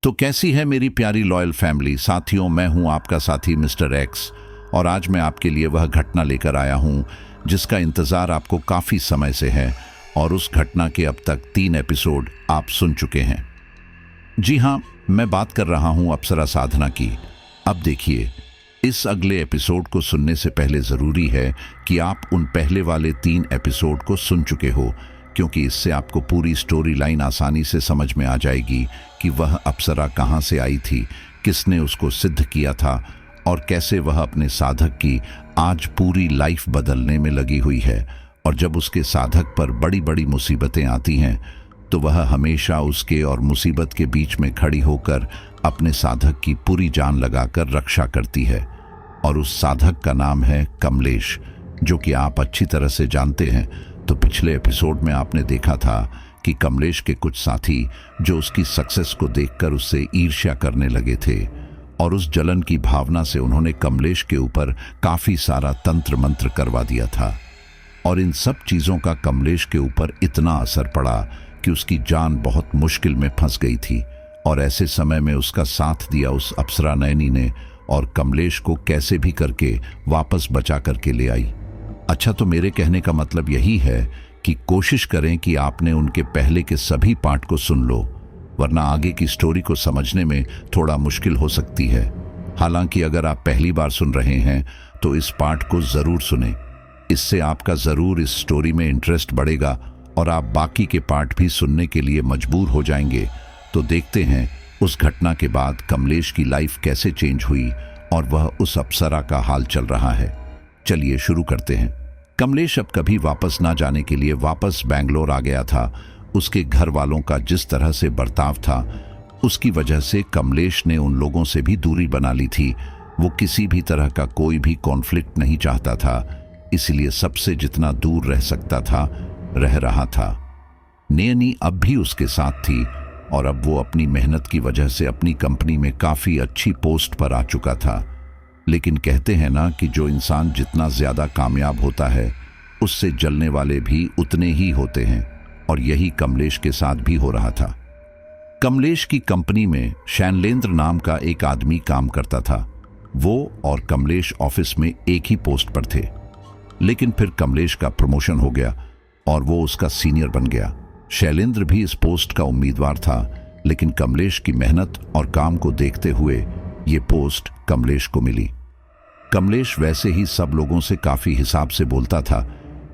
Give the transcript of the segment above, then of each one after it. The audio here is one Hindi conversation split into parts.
तो कैसी है मेरी प्यारी लॉयल फैमिली। साथियों, मैं हूं आपका साथी मिस्टर एक्स और आज मैं आपके लिए वह घटना लेकर आया हूं जिसका इंतज़ार आपको काफ़ी समय से है और उस घटना के अब तक 3 एपिसोड आप सुन चुके हैं। जी हाँ, मैं बात कर रहा हूं अप्सरा साधना की। अब देखिए, इस अगले एपिसोड को सुनने से पहले ज़रूरी है कि आप उन पहले वाले 3 एपिसोड को सुन चुके हो, क्योंकि इससे आपको पूरी स्टोरी लाइन आसानी से समझ में आ जाएगी कि वह अप्सरा कहाँ से आई थी, किसने उसको सिद्ध किया था और कैसे वह अपने साधक की आज पूरी लाइफ बदलने में लगी हुई है। और जब उसके साधक पर बड़ी बड़ी मुसीबतें आती हैं तो वह हमेशा उसके और मुसीबत के बीच में खड़ी होकर अपने साधक की पूरी जान लगाकर रक्षा करती है। और उस साधक का नाम है कमलेश, जो कि आप अच्छी तरह से जानते हैं। तो पिछले एपिसोड में आपने देखा था कि कमलेश के कुछ साथी जो उसकी सक्सेस को देखकर उससे ईर्ष्या करने लगे थे और उस जलन की भावना से उन्होंने कमलेश के ऊपर काफ़ी सारा तंत्र मंत्र करवा दिया था। और इन सब चीज़ों का कमलेश के ऊपर इतना असर पड़ा कि उसकी जान बहुत मुश्किल में फंस गई थी। और ऐसे समय में उसका साथ दिया उस अप्सरा नयनी ने और कमलेश को कैसे भी करके वापस बचा करके ले आई। अच्छा, तो मेरे कहने का मतलब यही है कि कोशिश करें कि आपने उनके पहले के सभी पार्ट को सुन लो, वरना आगे की स्टोरी को समझने में थोड़ा मुश्किल हो सकती है। हालांकि अगर आप पहली बार सुन रहे हैं तो इस पार्ट को ज़रूर सुनें, इससे आपका ज़रूर इस स्टोरी में इंटरेस्ट बढ़ेगा और आप बाकी के पार्ट भी सुनने के लिए मजबूर हो जाएंगे। तो देखते हैं उस घटना के बाद कमलेश की लाइफ कैसे चेंज हुई और वह उस अप्सरा का हाल चल रहा है। चलिए शुरू करते हैं। कमलेश अब कभी वापस ना जाने के लिए वापस बैंगलोर आ गया था। उसके घर वालों का जिस तरह से बर्ताव था, उसकी वजह से कमलेश ने उन लोगों से भी दूरी बना ली थी। वो किसी भी तरह का कोई भी कॉन्फ्लिक्ट नहीं चाहता था, इसलिए सबसे जितना दूर रह सकता था रह रहा था। नयनी अब भी उसके साथ थी और अब वो अपनी मेहनत की वजह से अपनी कंपनी में काफ़ी अच्छी पोस्ट पर आ चुका था। लेकिन कहते हैं ना कि जो इंसान जितना ज़्यादा कामयाब होता है उससे जलने वाले भी उतने ही होते हैं, और यही कमलेश के साथ भी हो रहा था। कमलेश की कंपनी में शैलेंद्र नाम का एक आदमी काम करता था। वो और कमलेश ऑफिस में एक ही पोस्ट पर थे, लेकिन फिर कमलेश का प्रमोशन हो गया और वो उसका सीनियर बन गया। शैलेंद्र भी इस पोस्ट का उम्मीदवार था, लेकिन कमलेश की मेहनत और काम को देखते हुए ये पोस्ट कमलेश को मिली। कमलेश वैसे ही सब लोगों से काफ़ी हिसाब से बोलता था,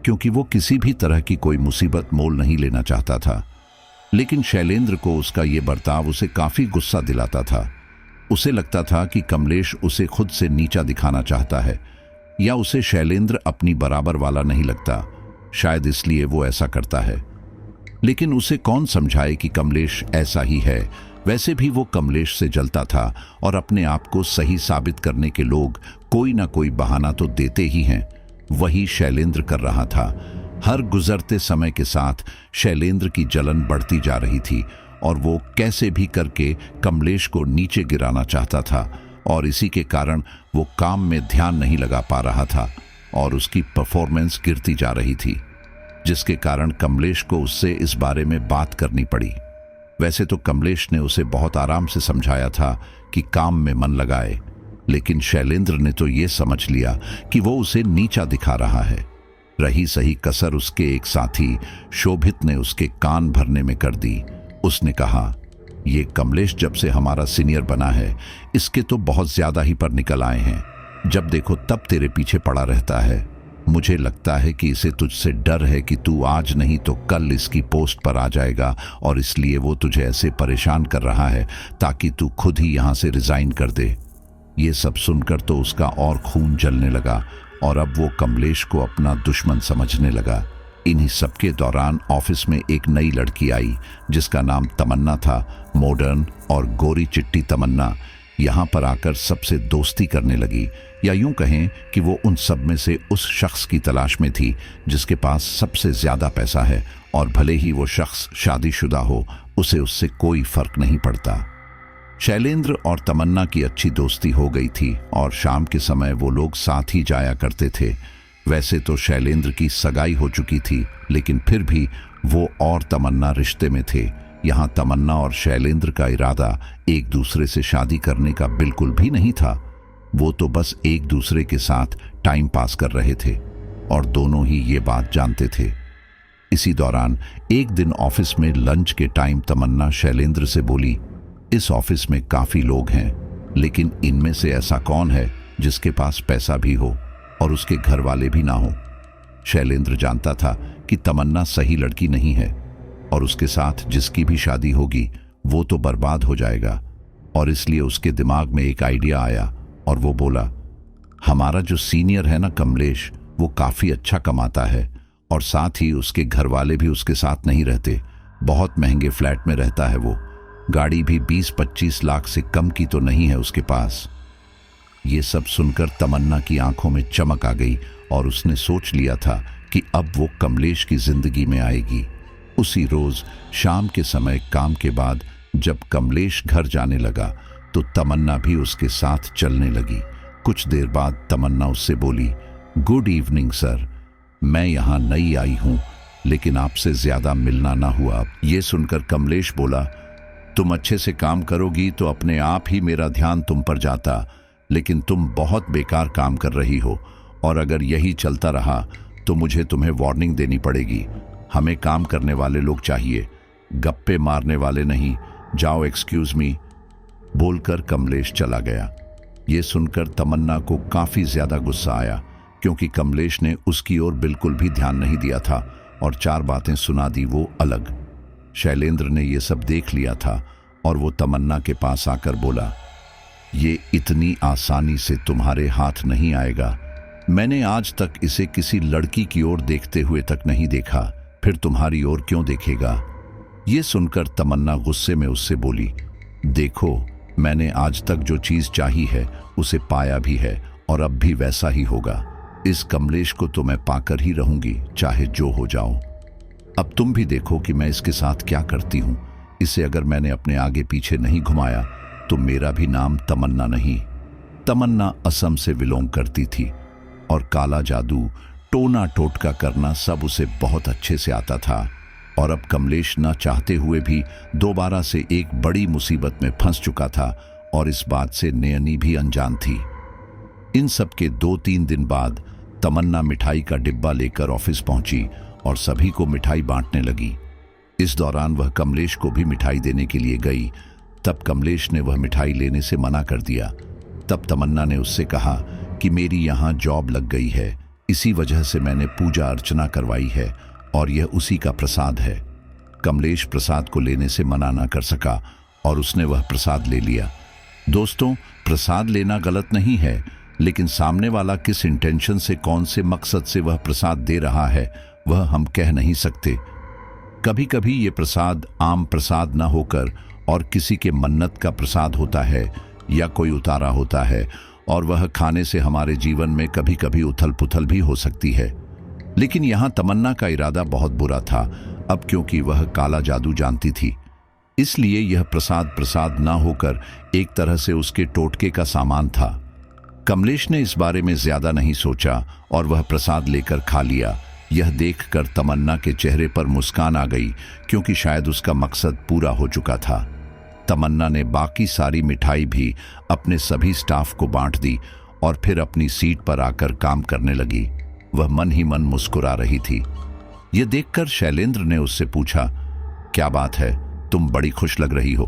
क्योंकि वो किसी भी तरह की कोई मुसीबत मोल नहीं लेना चाहता था। लेकिन शैलेंद्र को उसका ये बर्ताव उसे काफ़ी गुस्सा दिलाता था। उसे लगता था कि कमलेश उसे खुद से नीचा दिखाना चाहता है, या उसे शैलेंद्र अपनी बराबर वाला नहीं लगता, शायद इसलिए वो ऐसा करता है। लेकिन उसे कौन समझाए कि कमलेश ऐसा ही है। वैसे भी वो कमलेश से जलता था और अपने आप को सही साबित करने के लोग कोई ना कोई बहाना तो देते ही हैं। वही शैलेंद्र कर रहा था। हर गुजरते समय के साथ शैलेंद्र की जलन बढ़ती जा रही थी और वो कैसे भी करके कमलेश को नीचे गिराना चाहता था, और इसी के कारण वो काम में ध्यान नहीं लगा पा रहा था और उसकी परफॉर्मेंस गिरती जा रही थी, जिसके कारण कमलेश को उससे इस बारे में बात करनी पड़ी। वैसे तो कमलेश ने उसे बहुत आराम से समझाया था कि काम में मन लगाए, लेकिन शैलेंद्र ने तो ये समझ लिया कि वो उसे नीचा दिखा रहा है। रही सही कसर उसके एक साथी शोभित ने उसके कान भरने में कर दी। उसने कहा, ये कमलेश जब से हमारा सीनियर बना है इसके तो बहुत ज़्यादा ही पर निकल आए हैं। जब देखो तब तेरे पीछे पड़ा रहता है। मुझे लगता है कि इसे तुझसे डर है कि तू आज नहीं तो कल इसकी पोस्ट पर आ जाएगा, और इसलिए वो तुझे ऐसे परेशान कर रहा है ताकि तू खुद ही यहाँ से रिज़ाइन कर दे। ये सब सुनकर तो उसका और खून जलने लगा और अब वो कमलेश को अपना दुश्मन समझने लगा। इन्हीं सबके दौरान ऑफिस में एक नई लड़की आई जिसका नाम तमन्ना था। मॉडर्न और गोरी चिट्टी तमन्ना यहाँ पर आकर सबसे दोस्ती करने लगी, या यूं कहें कि वो उन सब में से उस शख्स की तलाश में थी जिसके पास सबसे ज़्यादा पैसा है, और भले ही वो शख्स शादीशुदा हो उसे उससे कोई फर्क नहीं पड़ता। शैलेंद्र और तमन्ना की अच्छी दोस्ती हो गई थी और शाम के समय वो लोग साथ ही जाया करते थे। वैसे तो शैलेंद्र की सगाई हो चुकी थी, लेकिन फिर भी वो और तमन्ना रिश्ते में थे। यहाँ तमन्ना और शैलेंद्र का इरादा एक दूसरे से शादी करने का बिल्कुल भी नहीं था। वो तो बस एक दूसरे के साथ टाइम पास कर रहे थे और दोनों ही ये बात जानते थे। इसी दौरान एक दिन ऑफिस में लंच के टाइम तमन्ना शैलेंद्र से बोली, इस ऑफिस में काफी लोग हैं, लेकिन इनमें से ऐसा कौन है जिसके पास पैसा भी हो और उसके घर वाले भी ना हो। शैलेंद्र जानता था कि तमन्ना सही लड़की नहीं है और उसके साथ जिसकी भी शादी होगी वो तो बर्बाद हो जाएगा, और इसलिए उसके दिमाग में एक आइडिया आया और वो बोला, हमारा जो सीनियर है ना कमलेश, वो काफी अच्छा कमाता है और साथ ही उसके घर वाले भी उसके साथ नहीं रहते, बहुत महंगे फ्लैट में रहता है वो, गाड़ी भी 20-25 लाख से कम की तो नहीं है उसके पास। ये सब सुनकर तमन्ना की आंखों में चमक आ गई और उसने सोच लिया था कि अब वो कमलेश की जिंदगी में आएगी। उसी रोज शाम के समय काम के बाद जब कमलेश घर जाने लगा तो तमन्ना भी उसके साथ चलने लगी। कुछ देर बाद तमन्ना उससे बोली, गुड इवनिंग सर, मैं यहाँ नई आई हूँ लेकिन आपसे ज्यादा मिलना ना हुआ। ये सुनकर कमलेश बोला, तुम अच्छे से काम करोगी तो अपने आप ही मेरा ध्यान तुम पर जाता, लेकिन तुम बहुत बेकार काम कर रही हो और अगर यही चलता रहा तो मुझे तुम्हें वार्निंग देनी पड़ेगी। हमें काम करने वाले लोग चाहिए, गप्पे मारने वाले नहीं। जाओ एक्सक्यूज मी। बोलकर कमलेश चला गया। ये सुनकर तमन्ना को काफी ज्यादा गुस्सा आया क्योंकि कमलेश ने उसकी ओर बिल्कुल भी ध्यान नहीं दिया था और 4 बातें सुना दी वो अलग। शैलेंद्र ने ये सब देख लिया था और वो तमन्ना के पास आकर बोला, ये इतनी आसानी से तुम्हारे हाथ नहीं आएगा। मैंने आज तक इसे किसी लड़की की ओर देखते हुए तक नहीं देखा, फिर तुम्हारी ओर क्यों देखेगा। ये सुनकर तमन्ना गुस्से में उससे बोली, देखो मैंने आज तक जो चीज चाही है उसे पाया भी है और अब भी वैसा ही होगा। इस कमलेश को तो मैं पाकर ही रहूंगी, चाहे जो हो जाओ। अब तुम भी देखो कि मैं इसके साथ क्या करती हूं। इसे अगर मैंने अपने आगे पीछे नहीं घुमाया तो मेरा भी नाम तमन्ना नहीं। तमन्ना असम से बिलोंग करती थी और काला जादू, टोना टोटका करना सब उसे बहुत अच्छे से आता था और अब कमलेश न चाहते हुए भी दोबारा से एक बड़ी मुसीबत में फंस चुका था और इस बात से नयनी भी अनजान थी। इन सब के 2-3 दिन बाद तमन्ना मिठाई का डिब्बा लेकर ऑफिस पहुंची और सभी को मिठाई बांटने लगी। इस दौरान वह कमलेश को भी मिठाई देने के लिए गई। तब कमलेश ने वह मिठाई लेने से मना कर दिया। तब तमन्ना ने उससे कहा कि मेरी यहाँ जॉब लग गई है, इसी वजह से मैंने पूजा अर्चना करवाई है और यह उसी का प्रसाद है। कमलेश प्रसाद को लेने से मना ना कर सका और उसने वह प्रसाद ले लिया। दोस्तों, प्रसाद लेना गलत नहीं है, लेकिन सामने वाला किस इंटेंशन से, कौन से मकसद से वह प्रसाद दे रहा है वह हम कह नहीं सकते। कभी कभी ये प्रसाद आम प्रसाद न होकर और किसी के मन्नत का प्रसाद होता है या कोई उतारा होता है और वह खाने से हमारे जीवन में कभी कभी उथल पुथल भी हो सकती है। लेकिन यहाँ तमन्ना का इरादा बहुत बुरा था। अब क्योंकि वह काला जादू जानती थी, इसलिए यह प्रसाद ना होकर एक तरह से उसके टोटके का सामान था। कमलेश ने इस बारे में ज्यादा नहीं सोचा और वह प्रसाद लेकर खा लिया। यह देखकर तमन्ना के चेहरे पर मुस्कान आ गई क्योंकि शायद उसका मकसद पूरा हो चुका था। तमन्ना ने बाकी सारी मिठाई भी अपने सभी स्टाफ को बांट दी और फिर अपनी सीट पर आकर काम करने लगी। वह मन ही मन मुस्कुरा रही थी। यह देखकर शैलेंद्र ने उससे पूछा, क्या बात है, तुम बड़ी खुश लग रही हो,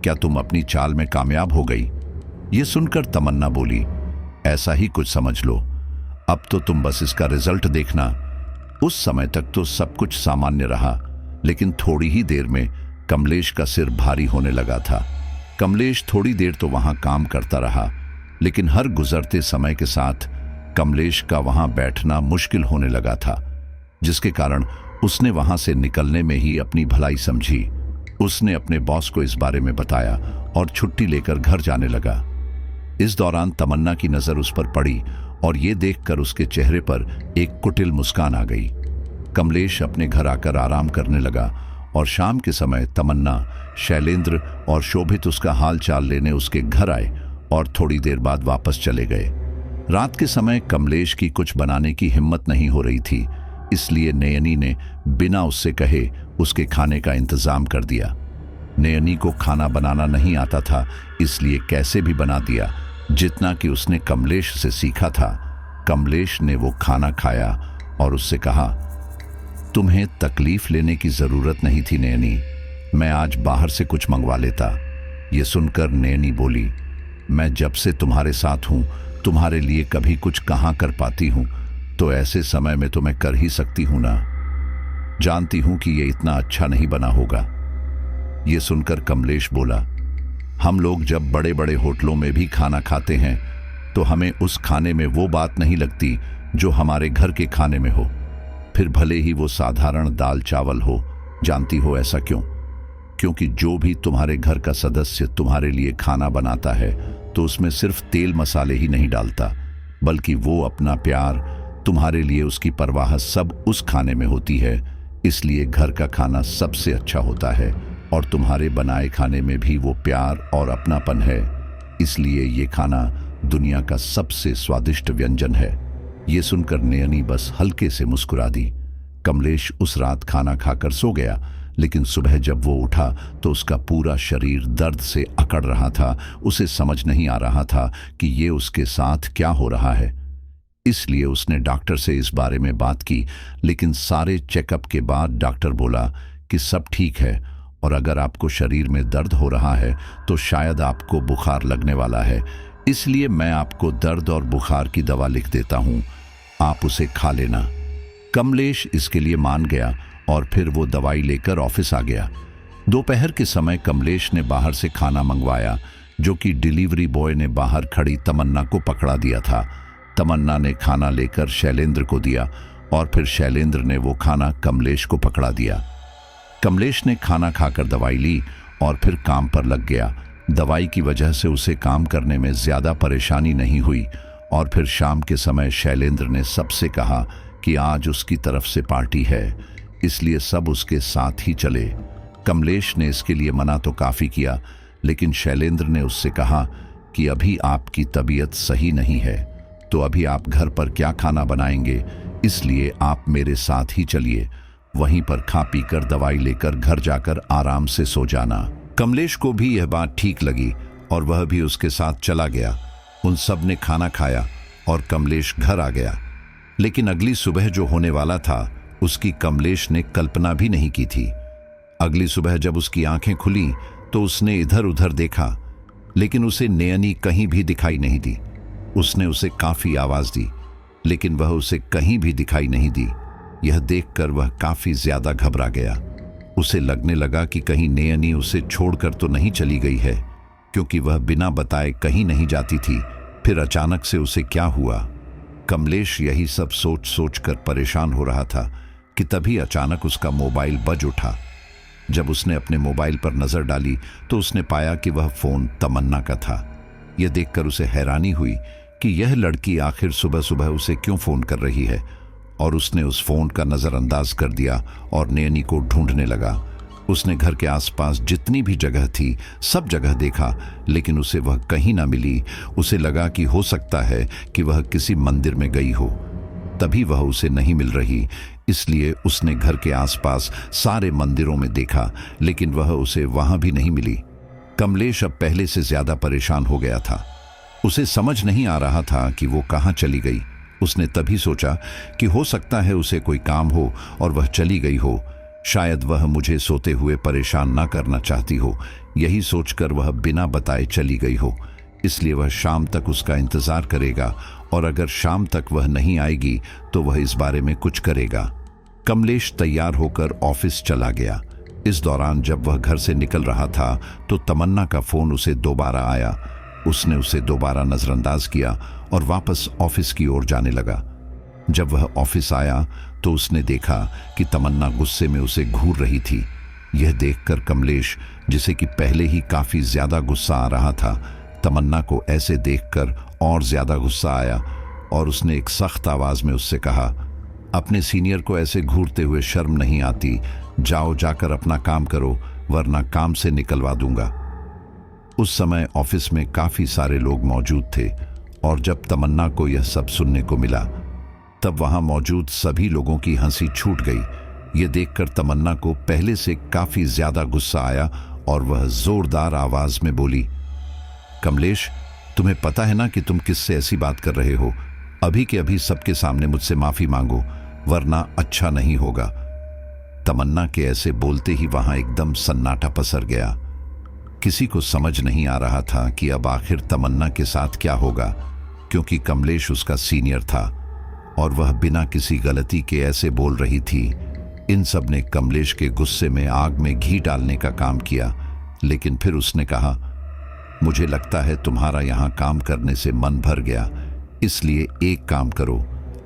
क्या तुम अपनी चाल में कामयाब हो गई। यह सुनकर तमन्ना बोली, ऐसा ही कुछ समझ लो, अब तो तुम बस इसका रिजल्ट देखना। उस समय तक तो सब कुछ सामान्य रहा, लेकिन थोड़ी ही देर में कमलेश का सिर भारी होने लगा था। कमलेश थोड़ी देर तो वहां काम करता रहा, लेकिन हर गुजरते समय के साथ कमलेश का वहां बैठना मुश्किल होने लगा था, जिसके कारण उसने वहां से निकलने में ही अपनी भलाई समझी। उसने अपने बॉस को इस बारे में बताया और छुट्टी लेकर घर जाने लगा। इस दौरान तमन्ना की नजर उस पर पड़ी और ये देखकर उसके चेहरे पर एक कुटिल मुस्कान आ गई। कमलेश अपने घर आकर आराम करने लगा और शाम के समय तमन्ना, शैलेंद्र और शोभित उसका हाल चाल लेने उसके घर आए और थोड़ी देर बाद वापस चले गए। रात के समय कमलेश की कुछ बनाने की हिम्मत नहीं हो रही थी, इसलिए नयनी ने बिना उससे कहे उसके खाने का इंतजाम कर दिया। नयनी को खाना बनाना नहीं आता था, इसलिए कैसे भी बना दिया, जितना कि उसने कमलेश से सीखा था। कमलेश ने वो खाना खाया और उससे कहा, तुम्हें तकलीफ लेने की जरूरत नहीं थी नयनी, मैं आज बाहर से कुछ मंगवा लेता। ये सुनकर नयनी बोली, मैं जब से तुम्हारे साथ हूं तुम्हारे लिए कभी कुछ कहां कर पाती हूं, तो ऐसे समय में तो मैं कर ही सकती हूं ना। जानती हूं कि ये इतना अच्छा नहीं बना होगा। ये सुनकर कमलेश बोला, हम लोग जब बड़े बड़े होटलों में भी खाना खाते हैं तो हमें उस खाने में वो बात नहीं लगती जो हमारे घर के खाने में हो, फिर भले ही वो साधारण दाल चावल हो। जानती हो ऐसा क्यों? क्योंकि जो भी तुम्हारे घर का सदस्य तुम्हारे लिए खाना बनाता है तो उसमें सिर्फ तेल मसाले ही नहीं डालता, बल्कि वो अपना प्यार, तुम्हारे लिए उसकी परवाह सब उस खाने में होती है। इसलिए घर का खाना सबसे अच्छा होता है और तुम्हारे बनाए खाने में भी वो प्यार और अपनापन है। इसलिए ये खाना दुनिया का सबसे स्वादिष्ट व्यंजन है। ये सुनकर नयनी बस हल्के से मुस्कुरा दी। कमलेश उस रात खाना खाकर सो गया, लेकिन सुबह जब वो उठा तो उसका पूरा शरीर दर्द से अकड़ रहा था। उसे समझ नहीं आ रहा था कि ये उसके साथ क्या हो रहा है। इसलिए उसने डॉक्टर से इस बारे में बात की, लेकिन सारे चेकअप के बाद डॉक्टर बोला कि सब ठीक है और अगर आपको शरीर में दर्द हो रहा है तो शायद आपको बुखार लगने वाला है। इसलिए मैं आपको दर्द और बुखार की दवा लिख देता हूं, आप उसे खा लेना। कमलेश इसके लिए मान गया और फिर वो दवाई लेकर ऑफिस आ गया। दोपहर के समय कमलेश ने बाहर से खाना मंगवाया, जो कि डिलीवरी बॉय ने बाहर खड़ी तमन्ना को पकड़ा दिया था। तमन्ना ने खाना लेकर शैलेंद्र को दिया और फिर शैलेंद्र ने वो खाना कमलेश को पकड़ा दिया। कमलेश ने खाना खाकर दवाई ली और फिर काम पर लग गया। दवाई की वजह से उसे काम करने में ज्यादा परेशानी नहीं हुई और फिर शाम के समय शैलेंद्र ने सबसे कहा कि आज उसकी तरफ से पार्टी है, इसलिए सब उसके साथ ही चले। कमलेश ने इसके लिए मना तो काफी किया, लेकिन शैलेंद्र ने उससे कहा कि अभी आपकी तबीयत सही नहीं है, तो अभी आप घर पर क्या खाना बनाएंगे, इसलिए आप मेरे साथ ही चलिए। वहीं पर खा पीकर दवाई लेकर घर जाकर आराम से सो जाना। कमलेश को भी यह बात ठीक लगी और वह भी उसके साथ चला गया। उन सब ने खाना खाया और कमलेश घर आ गया, लेकिन अगली सुबह जो होने वाला था उसकी कमलेश ने कल्पना भी नहीं की थी। अगली सुबह जब उसकी आंखें खुली तो उसने इधर उधर देखा, लेकिन उसे नयनी कहीं भी दिखाई नहीं दी। उसने उसे काफी आवाज दी, लेकिन वह उसे कहीं भी दिखाई नहीं दी। यह देखकर वह काफी ज्यादा घबरा गया। उसे लगने लगा कि कहीं नयनी उसे छोड़कर तो नहीं चली गई है, क्योंकि वह बिना बताए कहीं नहीं जाती थी। फिर अचानक से उसे क्या हुआ? कमलेश यही सब सोच सोच कर परेशान हो रहा था कि तभी अचानक उसका मोबाइल बज उठा। जब उसने अपने मोबाइल पर नजर डाली तो उसने पाया कि वह फोन तमन्ना का था। यह देखकर उसे हैरानी हुई कि यह लड़की आखिर सुबह सुबह उसे क्यों फोन कर रही है, और उसने उस फोन का नजरअंदाज कर दिया और नयनी को ढूंढने लगा। उसने घर के आसपास जितनी भी जगह थी सब जगह देखा, लेकिन उसे वह कहीं ना मिली। उसे लगा कि हो सकता है कि वह किसी मंदिर में गई हो, तभी वह उसे नहीं मिल रही। इसलिए उसने घर के आसपास सारे मंदिरों में देखा, लेकिन वह उसे वहां भी नहीं मिली। कमलेश अब पहले से ज्यादा परेशान हो गया था। उसे समझ नहीं आ रहा था कि वो कहां चली गई। उसने तभी सोचा कि हो सकता है उसे कोई काम हो और वह चली गई हो। शायद वह मुझे सोते हुए परेशान ना करना चाहती हो, यही सोचकर वह बिना बताए चली गई हो। इसलिए वह शाम तक उसका इंतजार करेगा, और अगर शाम तक वह नहीं आएगी तो वह इस बारे में कुछ करेगा। कमलेश तैयार होकर ऑफिस चला गया। इस दौरान जब वह घर से निकल रहा था तो तमन्ना का फोन उसे दोबारा आया। उसने उसे दोबारा नजरअंदाज किया और वापस ऑफिस की ओर जाने लगा। जब वह ऑफिस आया तो उसने देखा कि तमन्ना गुस्से में उसे घूर रही थी। यह देखकर कमलेश, जिसे कि पहले ही काफी ज्यादा गुस्सा आ रहा था, तमन्ना को ऐसे देखकर और ज्यादा गुस्सा आया और उसने एक सख्त आवाज में उससे कहा, अपने सीनियर को ऐसे घूरते हुए शर्म नहीं आती? जाओ, जाकर अपना काम करो, वरना काम से निकलवा दूंगा। उस समय ऑफिस में काफी सारे लोग मौजूद थे, और जब तमन्ना को यह सब सुनने को मिला तब वहां मौजूद सभी लोगों की हंसी छूट गई। यह देखकर तमन्ना को पहले से काफी ज्यादा गुस्सा आया और वह जोरदार आवाज में बोली, कमलेश, तुम्हें पता है ना कि तुम किससे ऐसी बात कर रहे हो? अभी के अभी सबके सामने मुझसे माफी मांगो, वरना अच्छा नहीं होगा। तमन्ना के ऐसे बोलते ही वहां एकदम सन्नाटा पसर गया। किसी को समझ नहीं आ रहा था कि अब आखिर तमन्ना के साथ क्या होगा, क्योंकि कमलेश उसका सीनियर था और वह बिना किसी गलती के ऐसे बोल रही थी। इन सब ने कमलेश के गुस्से में आग में घी डालने का काम किया, लेकिन फिर उसने कहा, मुझे लगता है तुम्हारा यहाँ काम करने से मन भर गया, इसलिए एक काम करो,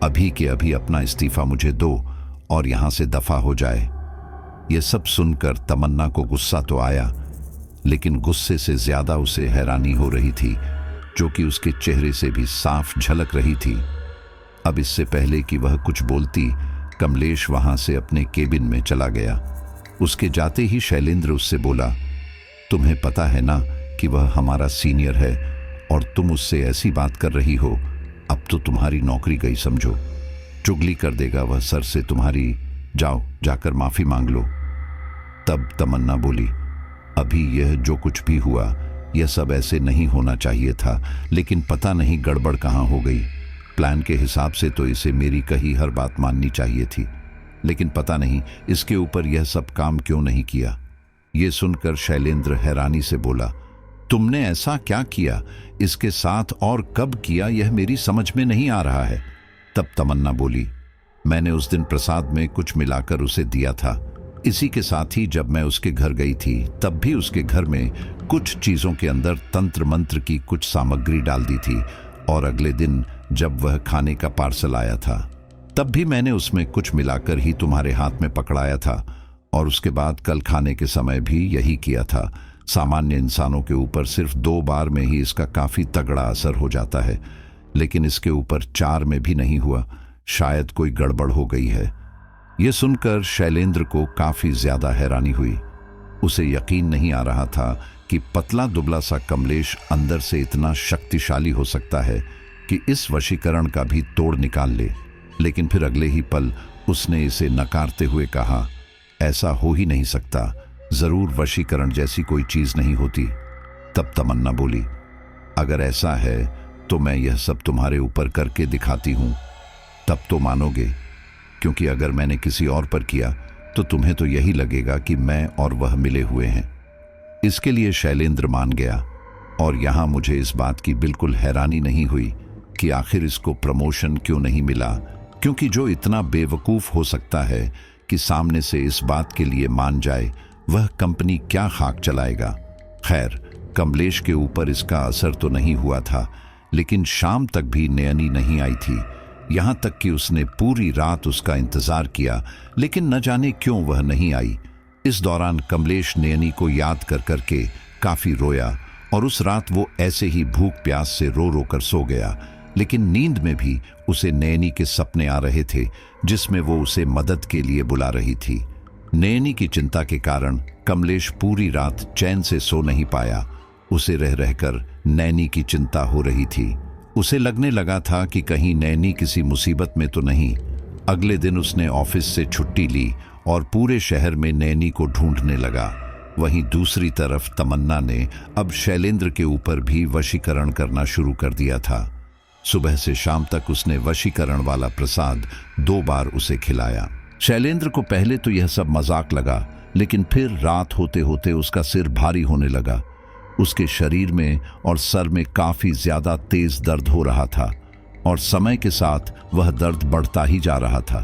अभी के अभी अपना इस्तीफा मुझे दो और यहाँ से दफा हो जाए। यह सब सुनकर तमन्ना को गुस्सा तो आया, लेकिन गुस्से से ज्यादा उसे हैरानी हो रही थी, जो कि उसके चेहरे से भी साफ झलक रही थी। अब इससे पहले कि वह कुछ बोलती, कमलेश वहां से अपने केबिन में चला गया। उसके जाते ही शैलेंद्र उससे बोला, तुम्हें पता है ना कि वह हमारा सीनियर है और तुम उससे ऐसी बात कर रही हो, अब तो तुम्हारी नौकरी गई समझो। चुगली कर देगा वह सर से तुम्हारी, जाओ जाकर माफी मांग लो। तब तमन्ना बोली, अभी यह जो कुछ भी हुआ यह सब ऐसे नहीं होना चाहिए था, लेकिन पता नहीं गड़बड़ कहाँ हो गई। प्लान के हिसाब से तो इसे मेरी कही हर बात माननी चाहिए थी, लेकिन पता नहीं इसके ऊपर यह सब काम क्यों नहीं किया। यह सुनकर शैलेंद्र हैरानी से बोला, तुमने ऐसा क्या किया, इसके साथ और कब किया, यह मेरी समझ में नहीं आ रहा है। तब तमन्ना बोली, मैंने उस दिन प्रसाद में कुछ मिलाकर उसे दिया था। इसी के साथ ही जब मैं उसके घर गई थी, तब भी उसके घर में कुछ चीजों के अंदर तंत्र मंत्र की कुछ सामग्री डाल दी थी, और अगले दिन जब वह खाने का पार्सल आया था, तब भी मैंने उसमें कुछ मिलाकर ही तुम्हारे हाथ में पकड़ाया था, और उसके बाद कल खाने के समय भी यही किया था। सामान्य इंसानों के ऊपर सिर्फ 2 बार में ही इसका काफी तगड़ा असर हो जाता है, लेकिन इसके ऊपर 4 में भी नहीं हुआ। शायद कोई गड़बड़ हो गई है। यह सुनकर शैलेंद्र को काफी ज्यादा हैरानी हुई। उसे यकीन नहीं आ रहा था कि पतला दुबला सा कमलेश अंदर से इतना शक्तिशाली हो सकता है कि इस वशीकरण का भी तोड़ निकाल ले। लेकिन फिर अगले ही पल उसने इसे नकारते हुए कहा, ऐसा हो ही नहीं सकता, जरूर वशीकरण जैसी कोई चीज नहीं होती। तब तमन्ना बोली, अगर ऐसा है तो मैं यह सब तुम्हारे ऊपर करके दिखाती हूं, तब तो मानोगे, क्योंकि अगर मैंने किसी और पर किया तो तुम्हें तो यही लगेगा कि मैं और वह मिले हुए हैं। इसके लिए शैलेंद्र मान गया, और यहां मुझे इस बात की बिल्कुल हैरानी नहीं हुई कि आखिर इसको प्रमोशन क्यों नहीं मिला, क्योंकि जो इतना बेवकूफ हो सकता है कि सामने से इस बात के लिए मान जाए, वह कंपनी क्या खाक चलाएगा। खैर, कमलेश के ऊपर इसका असर तो नहीं हुआ था, लेकिन शाम तक भी नयनी नहीं आई थी। यहां तक कि उसने पूरी रात उसका इंतजार किया, लेकिन न जाने क्यों वह नहीं आई। इस दौरान कमलेश नयनी को याद कर करके काफी रोया, और उस रात वो ऐसे ही भूख प्यास से रो रो कर सो गया। लेकिन नींद में भी उसे नयनी के सपने आ रहे थे, जिसमें वो उसे मदद के लिए बुला रही थी। नयनी की चिंता के कारण कमलेश पूरी रात चैन से सो नहीं पाया। उसे रह रहकर नैनी की चिंता हो रही थी। उसे लगने लगा था कि कहीं नैनी किसी मुसीबत में तो नहीं। अगले दिन उसने ऑफिस से छुट्टी ली और पूरे शहर में नैनी को ढूंढने लगा। वहीं दूसरी तरफ तमन्ना ने अब शैलेंद्र के ऊपर भी वशीकरण करना शुरू कर दिया था। सुबह से शाम तक उसने वशीकरण वाला प्रसाद 2 बार उसे खिलाया। शैलेंद्र को पहले तो यह सब मजाक लगा, लेकिन फिर रात होते होते उसका सिर भारी होने लगा। उसके शरीर में और सर में काफी ज्यादा तेज दर्द हो रहा था, और समय के साथ वह दर्द बढ़ता ही जा रहा था।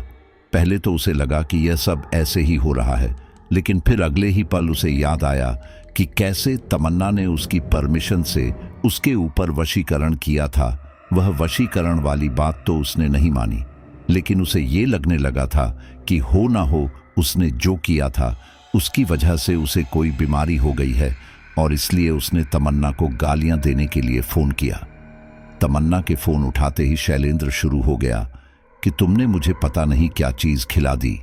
पहले तो उसे लगा कि यह सब ऐसे ही हो रहा है, लेकिन फिर अगले ही पल उसे याद आया कि कैसे तमन्ना ने उसकी परमिशन से उसके ऊपर वशीकरण किया था। वह वशीकरण वाली बात तो उसने नहीं मानी, लेकिन उसे ये लगने लगा था कि हो ना हो उसने जो किया था उसकी वजह से उसे कोई बीमारी हो गई है, और इसलिए उसने तमन्ना को गालियां देने के लिए फोन किया। तमन्ना के फोन उठाते ही शैलेंद्र शुरू हो गया कि तुमने मुझे पता नहीं क्या चीज खिला दी,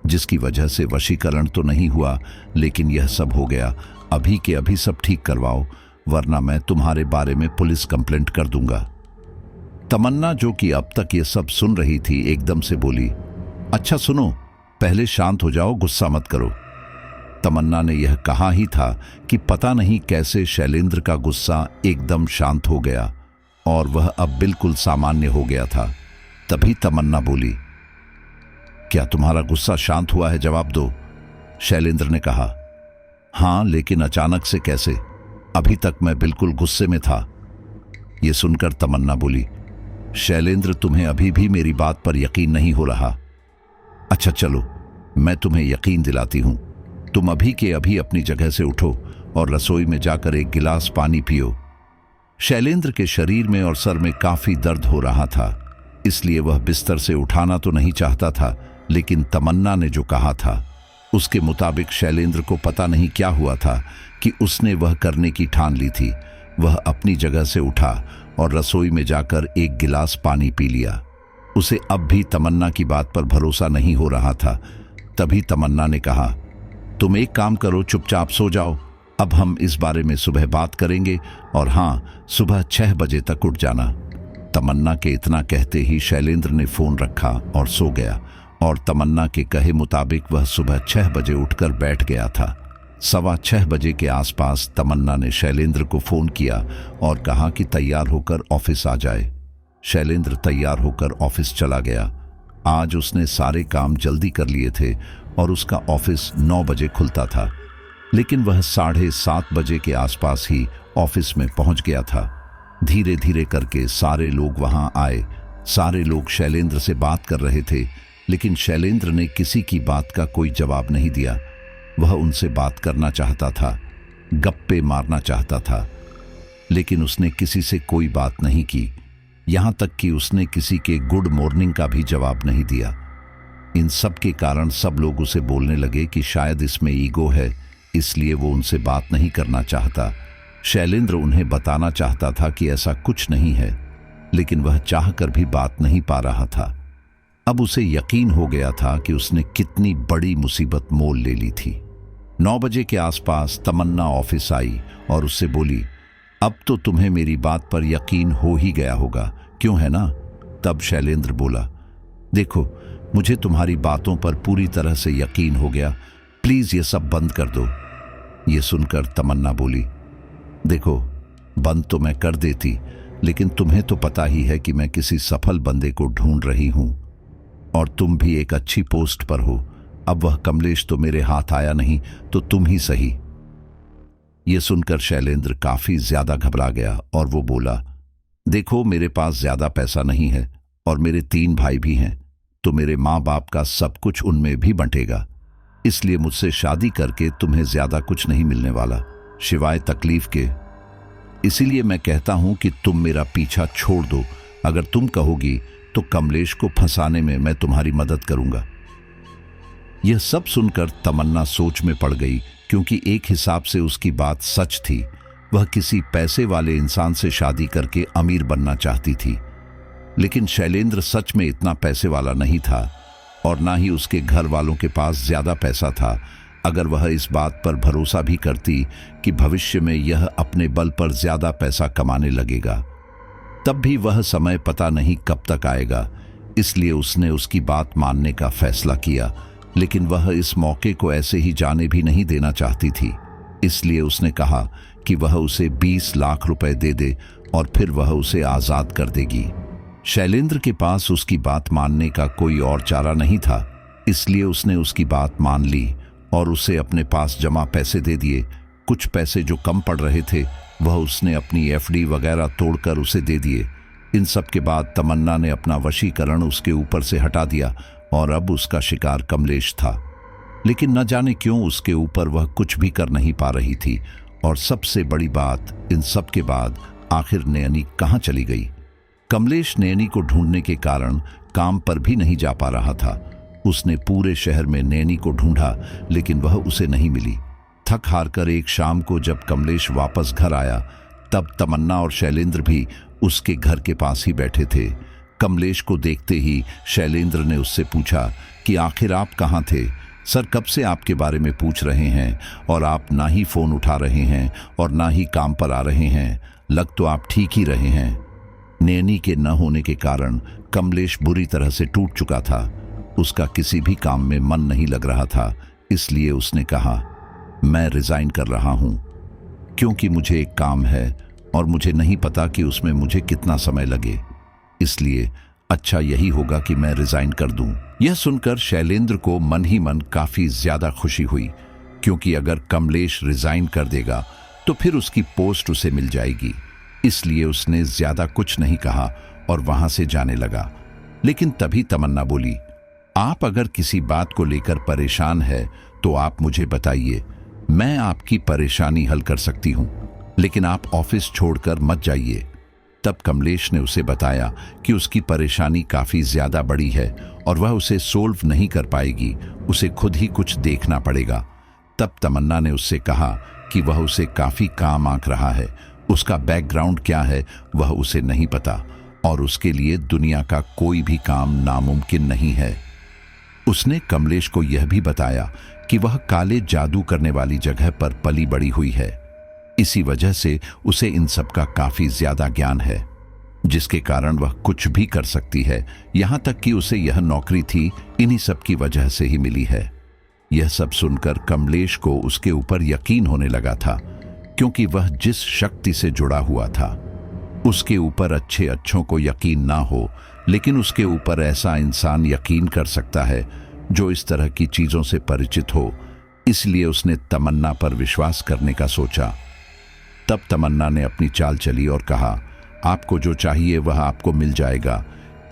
जिसकी वजह से वशीकरण तो नहीं हुआ, लेकिन यह सब हो गया। अभी के अभी सब ठीक करवाओ, वरना मैं तुम्हारे बारे में पुलिस कंप्लेंट कर दूंगा। तमन्ना, जो कि अब तक ये सब सुन रही थी, एकदम से बोली, अच्छा सुनो, पहले शांत हो जाओ, गुस्सा मत करो। तमन्ना ने यह कहा ही था कि पता नहीं कैसे शैलेंद्र का गुस्सा एकदम शांत हो गया और वह अब बिल्कुल सामान्य हो गया था। तभी तमन्ना बोली, क्या तुम्हारा गुस्सा शांत हुआ है? जवाब दो। शैलेंद्र ने कहा, हाँ, लेकिन अचानक से कैसे? अभी तक मैं बिल्कुल गुस्से में था। यह सुनकर तमन्ना बोली, शैलेंद्र, तुम्हें अभी भी मेरी बात पर यकीन नहीं हो रहा? अच्छा चलो, मैं तुम्हें यकीन दिलाती हूं। तुम अभी के अभी अपनी जगह से उठो और रसोई में जाकर एक गिलास पानी पियो। शैलेंद्र के शरीर में और सर में काफी दर्द हो रहा था, इसलिए वह बिस्तर से उठाना तो नहीं चाहता था, लेकिन तमन्ना ने जो कहा था उसके मुताबिक शैलेंद्र को पता नहीं क्या हुआ था कि उसने वह करने की ठान ली थी। वह अपनी जगह से उठा और रसोई में जाकर एक गिलास पानी पी लिया। उसे अब भी तमन्ना की बात पर भरोसा नहीं हो रहा था। तभी तमन्ना ने कहा, तुम एक काम करो, चुपचाप सो जाओ। अब हम इस बारे में सुबह बात करेंगे, और हाँ, सुबह 6 बजे तक उठ जाना। तमन्ना के इतना कहते ही शैलेंद्र ने फोन रखा और सो गया, और तमन्ना के कहे मुताबिक वह सुबह 6 बजे उठकर बैठ गया था। 6:15 बजे के आसपास तमन्ना ने शैलेंद्र को फोन किया और कहा कि तैयार होकर ऑफिस आ जाए। शैलेंद्र तैयार होकर ऑफिस चला गया। आज उसने सारे काम जल्दी कर लिए थे और उसका ऑफिस 9 बजे खुलता था, लेकिन वह 7:30 बजे के आसपास ही ऑफिस में पहुंच गया था। धीरे धीरे करके सारे लोग वहां आए। सारे लोग शैलेंद्र से बात कर रहे थे, लेकिन शैलेंद्र ने किसी की बात का कोई जवाब नहीं दिया। वह उनसे बात करना चाहता था, गप्पे मारना चाहता था, लेकिन उसने किसी से कोई बात नहीं की। यहां तक कि उसने किसी के गुड मॉर्निंग का भी जवाब नहीं दिया। इन सब के कारण सब लोग उसे बोलने लगे कि शायद इसमें ईगो है, इसलिए वो उनसे बात नहीं करना चाहता। शैलेंद्र उन्हें बताना चाहता था कि ऐसा कुछ नहीं है, लेकिन वह चाहकर भी बात नहीं पा रहा था। अब उसे यकीन हो गया था कि उसने कितनी बड़ी मुसीबत मोल ले ली थी। 9 बजे के आसपास तमन्ना ऑफिस आई और उससे बोली, अब तो तुम्हें मेरी बात पर यकीन हो ही गया होगा, क्यों है ना? तब शैलेंद्र बोला, देखो, मुझे तुम्हारी बातों पर पूरी तरह से यकीन हो गया, प्लीज ये सब बंद कर दो। ये सुनकर तमन्ना बोली, देखो, बंद तो मैं कर देती, लेकिन तुम्हें तो पता ही है कि मैं किसी सफल बंदे को ढूंढ रही हूं, और तुम भी एक अच्छी पोस्ट पर हो। अब वह कमलेश तो मेरे हाथ आया नहीं, तो तुम ही सही। यह सुनकर शैलेंद्र काफी ज्यादा घबरा गया और वो बोला, देखो, मेरे पास ज्यादा पैसा नहीं है और मेरे 3 भाई भी हैं, तो मेरे माँ बाप का सब कुछ उनमें भी बंटेगा, इसलिए मुझसे शादी करके तुम्हें ज्यादा कुछ नहीं मिलने वाला सिवाय तकलीफ के। इसीलिए मैं कहता हूं कि तुम मेरा पीछा छोड़ दो। अगर तुम कहोगी तो कमलेश को फंसाने में मैं तुम्हारी मदद करूंगा। यह सब सुनकर तमन्ना सोच में पड़ गई, क्योंकि एक हिसाब से उसकी बात सच थी। वह किसी पैसे वाले इंसान से शादी करके अमीर बनना चाहती थी, लेकिन शैलेंद्र सच में इतना पैसे वाला नहीं था, और ना ही उसके घर वालों के पास ज्यादा पैसा था। अगर वह इस बात पर भरोसा भी करती कि भविष्य में यह अपने बल पर ज्यादा पैसा कमाने लगेगा, तब भी वह समय पता नहीं कब तक आएगा। इसलिए उसने उसकी बात मानने का फैसला किया, लेकिन वह इस मौके को ऐसे ही जाने भी नहीं देना चाहती थी। इसलिए उसने कहा कि वह उसे 20 लाख रुपए दे दे और फिर वह उसे आजाद कर देगी। शैलेंद्र के पास उसकी बात मानने का कोई और चारा नहीं था, इसलिए उसने उसकी बात मान ली और उसे अपने पास जमा पैसे दे दिए। कुछ पैसे जो कम पड़ रहे थे वह उसने अपनी एफडी वगैरह तोड़कर उसे दे दिए। इन सब के बाद तमन्ना ने अपना वशीकरण उसके ऊपर से हटा दिया और अब उसका शिकार कमलेश था, लेकिन न जाने क्यों उसके ऊपर वह कुछ भी कर नहीं पा रही थी। और सबसे बड़ी बात, इन सब के बाद आखिर नैनी कहाँ चली गई? कमलेश नैनी को ढूंढने के कारण काम पर भी नहीं जा पा रहा था। उसने पूरे शहर में नैनी को ढूंढा, लेकिन वह उसे नहीं मिली। थक हार कर एक शाम को जब कमलेश वापस घर आया, तब तमन्ना और शैलेंद्र भी उसके घर के पास ही बैठे थे। कमलेश को देखते ही शैलेंद्र ने उससे पूछा कि आखिर आप कहाँ थे? सर कब से आपके बारे में पूछ रहे हैं और आप ना ही फोन उठा रहे हैं और ना ही काम पर आ रहे हैं। लग तो आप ठीक ही रहे हैं। नैनी के न होने के कारण कमलेश बुरी तरह से टूट चुका था। उसका किसी भी काम में मन नहीं लग रहा था, इसलिए उसने कहा, मैं रिजाइन कर रहा हूं क्योंकि मुझे एक काम है और मुझे नहीं पता कि उसमें मुझे कितना समय लगे, इसलिए अच्छा यही होगा कि मैं रिजाइन कर दूं। यह सुनकर शैलेंद्र को मन ही मन काफी ज्यादा खुशी हुई, क्योंकि अगर कमलेश रिजाइन कर देगा तो फिर उसकी पोस्ट उसे मिल जाएगी। इसलिए उसने ज्यादा कुछ नहीं कहा और वहां से जाने लगा। लेकिन तभी तमन्ना बोली, आप अगर किसी बात को लेकर परेशान है तो आप मुझे बताइए, मैं आपकी परेशानी हल कर सकती हूं, लेकिन आप ऑफिस छोड़कर मत जाइए। तब कमलेश ने उसे बताया कि उसकी परेशानी काफी ज्यादा बड़ी है और वह उसे सोल्व नहीं कर पाएगी, उसे खुद ही कुछ देखना पड़ेगा। तब तमन्ना ने उससे कहा कि वह उसे काफी काम आंक रहा है, उसका बैकग्राउंड क्या है वह उसे नहीं पता और उसके लिए दुनिया का कोई भी काम नामुमकिन नहीं है। उसने कमलेश को यह भी बताया कि वह काले जादू करने वाली जगह पर पली बड़ी हुई है, इसी वजह से उसे इन सब का काफी ज्यादा ज्ञान है, जिसके कारण वह कुछ भी कर सकती है। यहां तक कि उसे यह नौकरी थी इन्हीं सब की वजह से ही मिली है। यह सब सुनकर कमलेश को उसके ऊपर यकीन होने लगा था, क्योंकि वह जिस शक्ति से जुड़ा हुआ था उसके ऊपर अच्छों को यकीन ना हो, लेकिन उसके ऊपर ऐसा इंसान यकीन कर सकता है जो इस तरह की चीजों से परिचित हो। इसलिए उसने तमन्ना पर विश्वास करने का सोचा। तब तमन्ना ने अपनी चाल चली और कहा, आपको जो चाहिए वह आपको मिल जाएगा,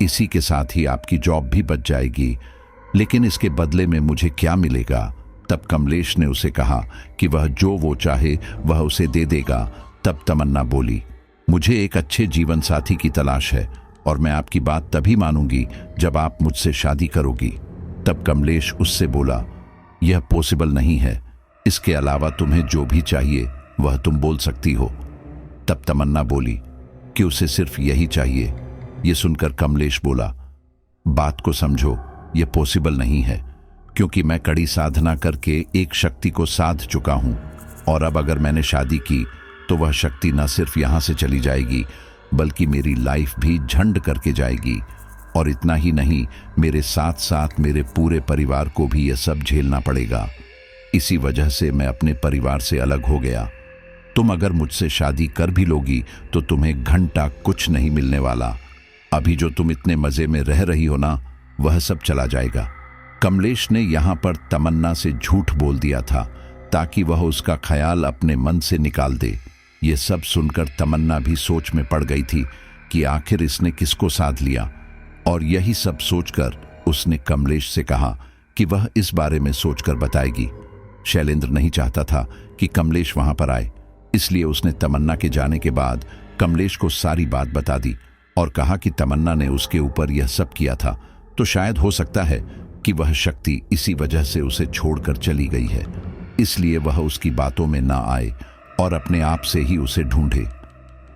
इसी के साथ ही आपकी जॉब भी बच जाएगी, लेकिन इसके बदले में मुझे क्या मिलेगा? तब कमलेश ने उसे कहा कि वह जो वो चाहे वह उसे दे देगा। तब तमन्ना बोली, मुझे एक अच्छे जीवन साथी की तलाश है और मैं आपकी बात तभी मानूंगी जब आप मुझसे शादी करोगी। तब कमलेश उससे बोला, यह पॉसिबल नहीं है, इसके अलावा तुम्हें जो भी चाहिए वह तुम बोल सकती हो। तब तमन्ना बोली कि उसे सिर्फ यही चाहिए। यह सुनकर कमलेश बोला, बात को समझो, यह पॉसिबल नहीं है, क्योंकि मैं कड़ी साधना करके एक शक्ति को साध चुका हूं और अब अगर मैंने शादी की तो वह शक्ति न सिर्फ यहां से चली जाएगी बल्कि मेरी लाइफ भी झंड करके जाएगी, और इतना ही नहीं, मेरे साथ साथ मेरे पूरे परिवार को भी यह सब झेलना पड़ेगा। इसी वजह से मैं अपने परिवार से अलग हो गया। तुम अगर मुझसे शादी कर भी लोगी तो तुम्हें घंटा कुछ नहीं मिलने वाला। अभी जो तुम इतने मजे में रह रही हो ना, वह सब चला जाएगा। कमलेश ने यहां पर तमन्ना से झूठ बोल दिया था ताकि वह उसका ख्याल अपने मन से निकाल दे। यह सब सुनकर तमन्ना भी सोच में पड़ गई थी कि आखिर इसने किसको साध लिया, और यही सब सोचकर उसने कमलेश से कहा कि वह इस बारे में सोचकर बताएगी। शैलेंद्र नहीं चाहता था कि कमलेश वहां पर आए, इसलिए उसने तमन्ना के जाने के बाद कमलेश को सारी बात बता दी और कहा कि तमन्ना ने उसके ऊपर यह सब किया था, तो शायद हो सकता है कि वह शक्ति इसी वजह से उसे छोड़कर चली गई है, इसलिए वह उसकी बातों में ना आए और अपने आप से ही उसे ढूंढे।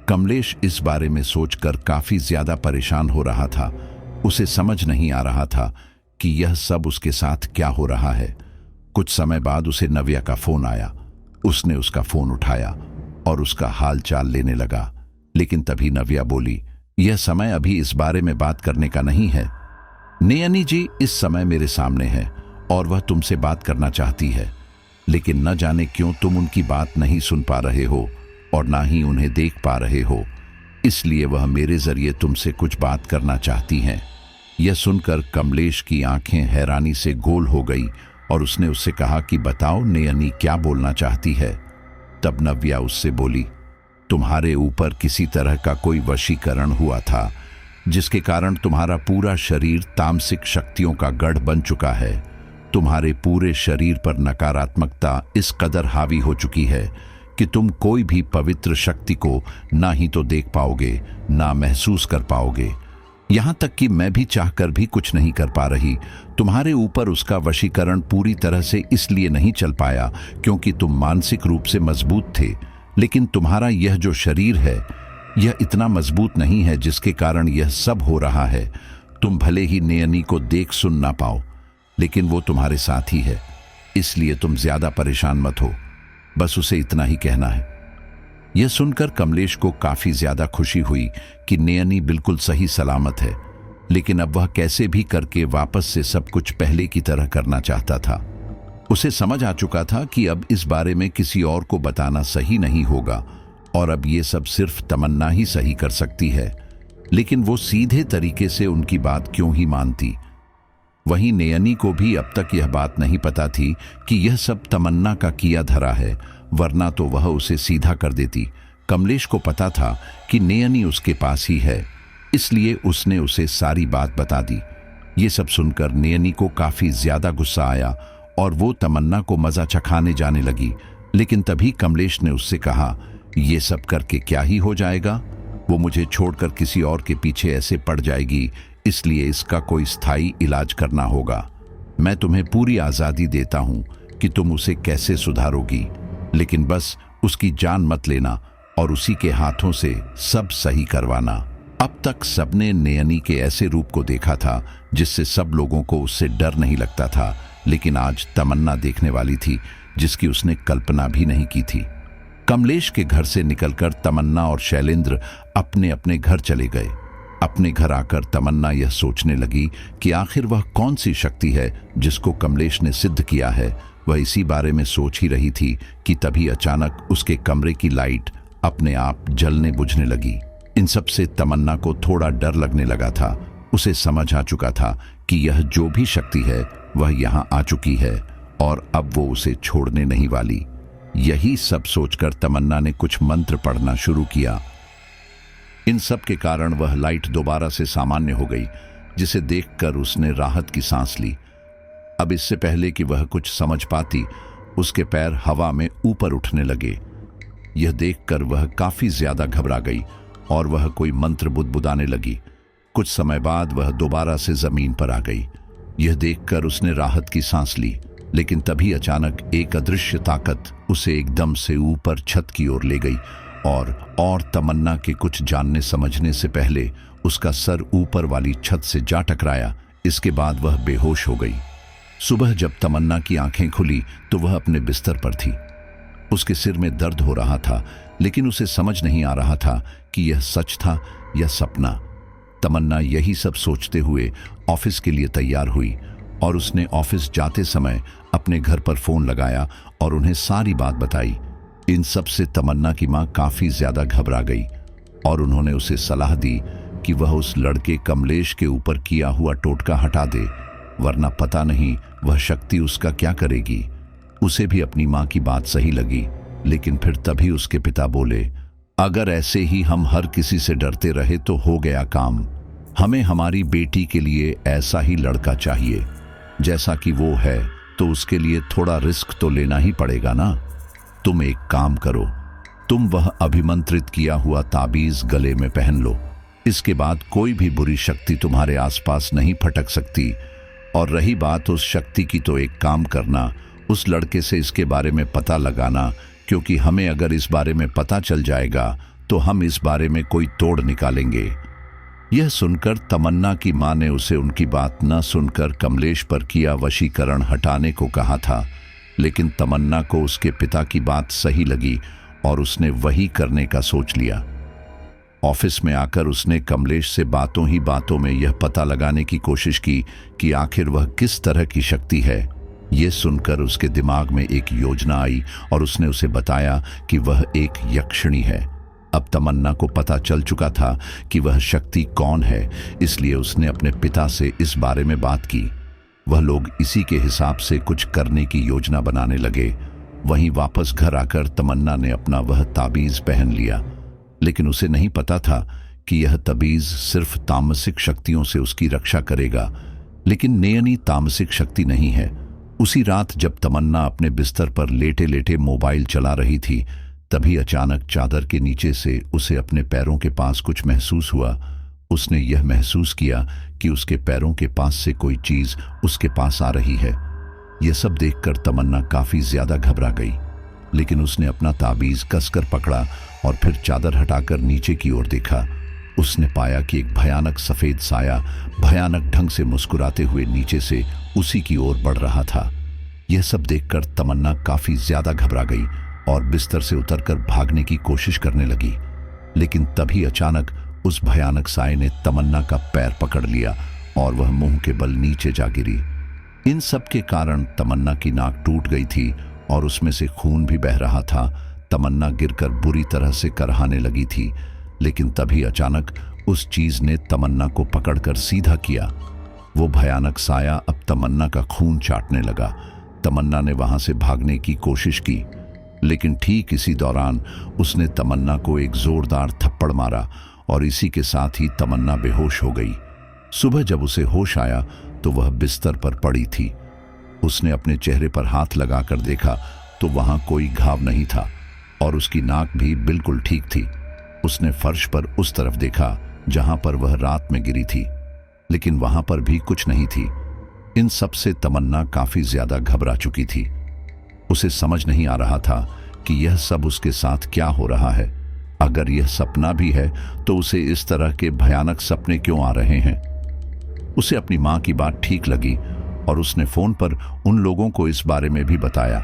कमलेश इस बारे में सोचकर काफी ज्यादा परेशान हो रहा था। उसे समझ नहीं आ रहा था कि यह सब उसके साथ क्या हो रहा है। कुछ समय बाद उसे नव्या का फोन आया। उसने उसका फोन उठाया और उसका हाल चाल लेने लगा, लेकिन तभी नव्या बोली, यह समय अभी इस बारे में बात करने का नहीं है। नयनी जी इस समय मेरे सामने है और वह तुमसे बात करना चाहती है, लेकिन न जाने क्यों तुम उनकी बात नहीं सुन पा रहे हो और ना ही उन्हें देख पा रहे हो, इसलिए वह मेरे जरिए तुमसे कुछ बात करना चाहती हैं। यह सुनकर कमलेश की आंखें हैरानी से गोल हो गई और उसने उससे कहा कि बताओ नयनी क्या बोलना चाहती है। तब नव्या उससे बोली, तुम्हारे ऊपर किसी तरह का कोई वशीकरण हुआ था, जिसके कारण तुम्हारा पूरा शरीर तामसिक शक्तियों का गढ़ बन चुका है। तुम्हारे पूरे शरीर पर नकारात्मकता इस कदर हावी हो चुकी है कि तुम कोई भी पवित्र शक्ति को ना ही तो देख पाओगे, ना महसूस कर पाओगे। यहां तक कि मैं भी चाहकर भी कुछ नहीं कर पा रही। तुम्हारे ऊपर उसका वशीकरण पूरी तरह से इसलिए नहीं चल पाया क्योंकि तुम मानसिक रूप से मजबूत थे, लेकिन तुम्हारा यह जो शरीर है यह इतना मजबूत नहीं है, जिसके कारण यह सब हो रहा है। तुम भले ही नयनी को देख सुन ना पाओ, लेकिन वो तुम्हारे साथ ही है, इसलिए तुम ज्यादा परेशान मत हो। बस उसे इतना ही कहना है। यह सुनकर कमलेश को काफी ज्यादा खुशी हुई कि नयनी बिल्कुल सही सलामत है, लेकिन अब वह कैसे भी करके वापस से सब कुछ पहले की तरह करना चाहता था। उसे समझ आ चुका था कि अब इस बारे में किसी और को बताना सही नहीं होगा और अब ये सब सिर्फ तमन्ना ही सही कर सकती है। लेकिन वो सीधे तरीके से उनकी बात क्यों ही मानती। वहीं नयनी को भी अब तक यह बात नहीं पता थी कि यह सब तमन्ना का किया धरा है, वरना तो वह उसे सीधा कर देती। कमलेश को पता था कि नयनी उसके पास ही है, इसलिए उसने उसे सारी बात बता दी। ये सब सुनकर नयनी को काफी ज्यादा गुस्सा आया और वो तमन्ना को मजा चखाने जाने लगी। लेकिन तभी कमलेश ने उससे कहा, ये सब करके क्या ही हो जाएगा, वो मुझे छोड़कर किसी और के पीछे ऐसे पड़ जाएगी, इसलिए इसका कोई स्थायी इलाज करना होगा। मैं तुम्हें पूरी आजादी देता हूं कि तुम उसे कैसे सुधारोगी, लेकिन बस उसकी जान मत लेना और उसी के हाथों से सब सही करवाना। अब तक सबने नयनी के ऐसे रूप को देखा था जिससे सब लोगों को उससे डर नहीं लगता था, लेकिन आज तमन्ना देखने वाली थी जिसकी उसने कल्पना भी नहीं की थी। कमलेश के घर से निकलकर तमन्ना और शैलेंद्र अपने अपने घर चले गए। अपने घर आकर तमन्ना यह सोचने लगी कि आखिर वह कौन सी शक्ति है जिसको कमलेश ने सिद्ध किया है। वह इसी बारे में सोच ही रही थी कि तभी अचानक उसके कमरे की लाइट अपने आप जलने बुझने लगी। इन सब से तमन्ना को थोड़ा डर लगने लगा था। उसे समझ आ चुका था कि यह जो भी शक्ति है वह यहाँ आ चुकी है और अब वो उसे छोड़ने नहीं वाली। यही सब सोचकर तमन्ना ने कुछ मंत्र पढ़ना शुरू किया। इन सब के कारण वह लाइट दोबारा से सामान्य हो गई, जिसे देखकर उसने राहत की सांस ली। अब इससे पहले कि वह कुछ समझ पाती, उसके पैर हवा में ऊपर उठने लगे। यह देखकर वह काफी ज्यादा घबरा गई और वह कोई मंत्र बुदबुदाने लगी। कुछ समय बाद वह दोबारा से जमीन पर आ गई। यह देखकर उसने राहत की सांस ली, लेकिन तभी अचानक एक अदृश्य ताकत उसे एकदम से ऊपर छत की ओर ले गई और तमन्ना के कुछ जानने समझने से पहले उसका सर ऊपर वाली छत से जा टकराया। इसके बाद वह बेहोश हो गई। सुबह जब तमन्ना की आंखें खुली तो वह अपने बिस्तर पर थी। उसके सिर में दर्द हो रहा था, लेकिन उसे समझ नहीं आ रहा था कि यह सच था या सपना। तमन्ना यही सब सोचते हुए ऑफिस के लिए तैयार हुई और उसने ऑफिस जाते समय अपने घर पर फोन लगाया और उन्हें सारी बात बताई। इन सब से तमन्ना की मां काफी ज्यादा घबरा गई और उन्होंने उसे सलाह दी कि वह उस लड़के कमलेश के ऊपर किया हुआ टोटका हटा दे, वरना पता नहीं वह शक्ति उसका क्या करेगी। उसे भी अपनी मां की बात सही लगी, लेकिन फिर तभी उसके पिता बोले, अगर ऐसे ही हम हर किसी से डरते रहे तो हो गया काम। हमें हमारी बेटी के लिए ऐसा ही लड़का चाहिए जैसा कि वो है, तो उसके लिए थोड़ा रिस्क तो लेना ही पड़ेगा ना। तुम एक काम करो, तुम वह अभिमंत्रित किया हुआ ताबीज गले में पहन लो। इसके बाद कोई भी बुरी शक्ति तुम्हारे आसपास नहीं फटक सकती। और रही बात उस शक्ति की, तो एक काम करना, उस लड़के से इसके बारे में पता लगाना, क्योंकि हमें अगर इस बारे में पता चल जाएगा तो हम इस बारे में कोई तोड़ निकालेंगे। यह सुनकर तमन्ना की मां ने उसे उनकी बात न सुनकर कमलेश पर किया वशीकरण हटाने को कहा था, लेकिन तमन्ना को उसके पिता की बात सही लगी और उसने वही करने का सोच लिया। ऑफिस में आकर उसने कमलेश से बातों ही बातों में यह पता लगाने की कोशिश की कि आखिर वह किस तरह की शक्ति है। यह सुनकर उसके दिमाग में एक योजना आई और उसने उसे बताया कि वह एक यक्षिणी है। अब तमन्ना को पता चल चुका था कि वह शक्ति कौन है, इसलिए उसने अपने पिता से इस बारे में बात की। वह लोग इसी के हिसाब से कुछ करने की योजना बनाने लगे। वहीं वापस घर आकर तमन्ना ने अपना वह ताबीज पहन लिया, लेकिन उसे नहीं पता था कि यह ताबीज सिर्फ तामसिक शक्तियों से उसकी रक्षा करेगा, लेकिन नयनी तामसिक शक्ति नहीं है। उसी रात जब तमन्ना अपने बिस्तर पर लेटे लेटे मोबाइल चला रही थी, तभी अचानक चादर के नीचे से उसे अपने पैरों के पास कुछ महसूस हुआ। उसने यह महसूस किया कि उसके पैरों के पास से कोई चीज उसके पास आ रही है। यह सब देखकर तमन्ना काफी ज्यादा घबरा गई, लेकिन उसने अपना ताबीज कसकर पकड़ा और फिर चादर हटाकर नीचे की ओर देखा। उसने पाया कि एक भयानक सफेद साया भयानक ढंग से मुस्कुराते हुए नीचे से उसी की ओर बढ़ रहा था। यह सब देखकर तमन्ना काफी ज्यादा घबरा गई और बिस्तर से उतरकर भागने की कोशिश करने लगी, लेकिन तभी अचानक उस भयानक साये ने तमन्ना का पैर पकड़ लिया और वह मुंह के बल नीचे जा गिरी। इन सब के कारण तमन्ना की नाक टूट गई थी और उसमें से खून भी बह रहा था। तमन्ना गिरकर बुरी तरह से करहाने लगी थी, लेकिन तभी अचानक उस चीज ने तमन्ना को पकड़कर सीधा किया। वो भयानक साया अब तमन्ना का खून चाटने लगा। तमन्ना ने वहां से भागने की कोशिश की, लेकिन ठीक इसी दौरान उसने तमन्ना को एक जोरदार थप्पड़ मारा और इसी के साथ ही तमन्ना बेहोश हो गई। सुबह जब उसे होश आया तो वह बिस्तर पर पड़ी थी। उसने अपने चेहरे पर हाथ लगाकर देखा तो वहां कोई घाव नहीं था और उसकी नाक भी बिल्कुल ठीक थी। उसने फर्श पर उस तरफ देखा जहां पर वह रात में गिरी थी, लेकिन वहां पर भी कुछ नहीं थी। इन सब से तमन्ना काफी ज्यादा घबरा चुकी थी। उसे समझ नहीं आ रहा था कि यह सब उसके साथ क्या हो रहा है। अगर यह सपना भी है तो उसे इस तरह के भयानक सपने क्यों आ रहे हैं। उसे अपनी मां की बात ठीक लगी और उसने फोन पर उन लोगों को इस बारे में भी बताया।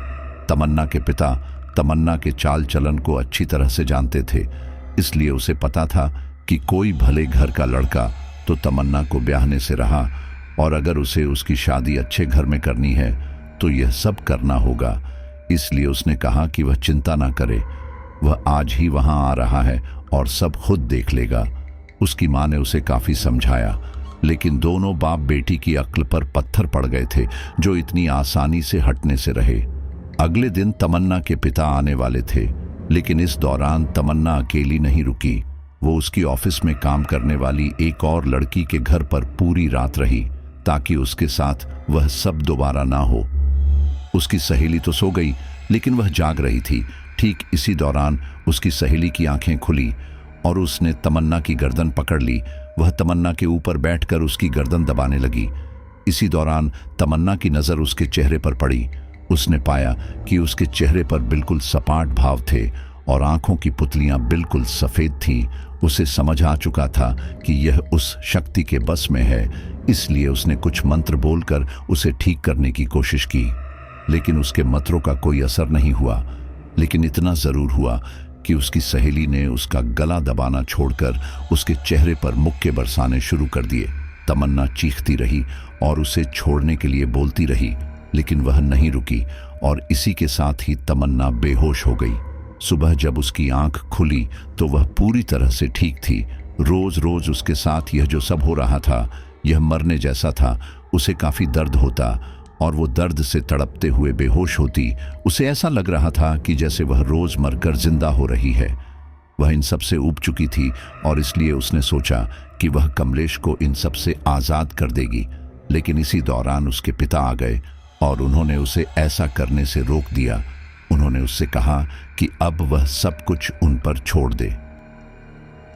तमन्ना के पिता तमन्ना के चाल चलन को अच्छी तरह से जानते थे, इसलिए उसे पता था कि कोई भले घर का लड़का तो तमन्ना को ब्याहने से रहा, और अगर उसे उसकी शादी अच्छे घर में करनी है तो यह सब करना होगा। इसलिए उसने कहा कि वह चिंता ना करे, वह आज ही वहां आ रहा है और सब खुद देख लेगा। उसकी मां ने उसे काफी समझाया, लेकिन दोनों बाप बेटी की अक्ल पर पत्थर पड़ गए थे, जो इतनी आसानी से हटने से रहे। अगले दिन तमन्ना के पिता आने वाले थे, लेकिन इस दौरान तमन्ना अकेली नहीं रुकी। वो उसकी ऑफिस में काम करने वाली एक और लड़की के घर पर पूरी रात रही, ताकि उसके साथ वह सब दोबारा ना हो। उसकी सहेली तो सो गई, लेकिन वह जाग रही थी। ठीक इसी दौरान उसकी सहेली की आंखें खुली और उसने तमन्ना की गर्दन पकड़ ली। वह तमन्ना के ऊपर बैठकर उसकी गर्दन दबाने लगी। इसी दौरान तमन्ना की नजर उसके चेहरे पर पड़ी। उसने पाया कि उसके चेहरे पर बिल्कुल सपाट भाव थे और आंखों की पुतलियां बिल्कुल सफेद थीं। उसे समझ आ चुका था कि यह उस शक्ति के बस में है, इसलिए उसने कुछ मंत्र बोलकर उसे ठीक करने की कोशिश की, लेकिन उसके मंत्रों का कोई असर नहीं हुआ। लेकिन इतना जरूर हुआ कि उसकी सहेली ने उसका गला दबाना छोड़कर उसके चेहरे पर मुक्के बरसाने शुरू कर दिए। तमन्ना चीखती रही और उसे छोड़ने के लिए बोलती रही, लेकिन वह नहीं रुकी और इसी के साथ ही तमन्ना बेहोश हो गई। सुबह जब उसकी आंख खुली तो वह पूरी तरह से ठीक थी। रोज रोज उसके साथ यह जो सब हो रहा था, यह मरने जैसा था। उसे काफी दर्द होता और वो दर्द से तड़पते हुए बेहोश होती। उसे ऐसा लग रहा था कि जैसे वह रोज मरकर जिंदा हो रही है। वह इन सब से ऊब चुकी थी और इसलिए उसने सोचा कि वह कमलेश को इन सब से आजाद कर देगी, लेकिन इसी दौरान उसके पिता आ गए और उन्होंने उसे ऐसा करने से रोक दिया। उन्होंने उससे कहा कि अब वह सब कुछ उन पर छोड़ दे।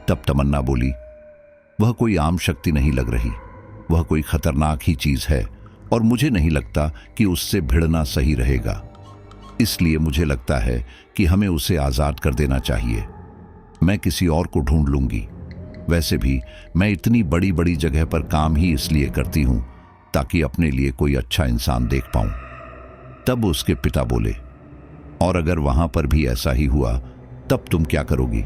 तब तमन्ना बोली, वह कोई आम शक्ति नहीं लग रही, वह कोई खतरनाक ही चीज है और मुझे नहीं लगता कि उससे भिड़ना सही रहेगा। इसलिए मुझे लगता है कि हमें उसे आजाद कर देना चाहिए। मैं किसी और को ढूंढ लूंगी। वैसे भी मैं इतनी बड़ी बड़ी जगह पर काम ही इसलिए करती हूं ताकि अपने लिए कोई अच्छा इंसान देख पाऊं। तब उसके पिता बोले, और अगर वहां पर भी ऐसा ही हुआ तब तुम क्या करोगी?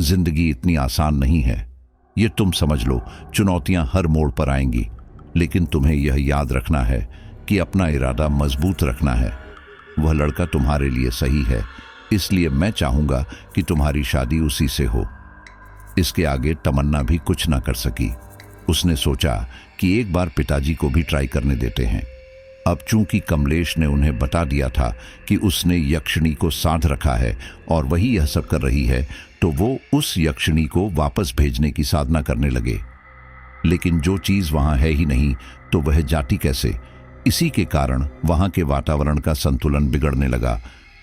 जिंदगी इतनी आसान नहीं है, ये तुम समझ लो। चुनौतियां हर मोड़ पर आएंगी, लेकिन तुम्हें यह याद रखना है कि अपना इरादा मजबूत रखना है। वह लड़का तुम्हारे लिए सही है, इसलिए मैं चाहूंगा कि तुम्हारी शादी उसी से हो। इसके आगे तमन्ना भी कुछ ना कर सकी। उसने सोचा कि एक बार पिताजी को भी ट्राई करने देते हैं। अब चूंकि कमलेश ने उन्हें बता दिया था कि उसने यक्षिणी को साध रखा है और वही यह सब कर रही है, तो वो उस यक्षिणी को वापस भेजने की साधना करने लगे। लेकिन जो चीज वहां है ही नहीं, तो वह जाती कैसे? इसी के कारण वहां के वातावरण का संतुलन बिगड़ने लगा।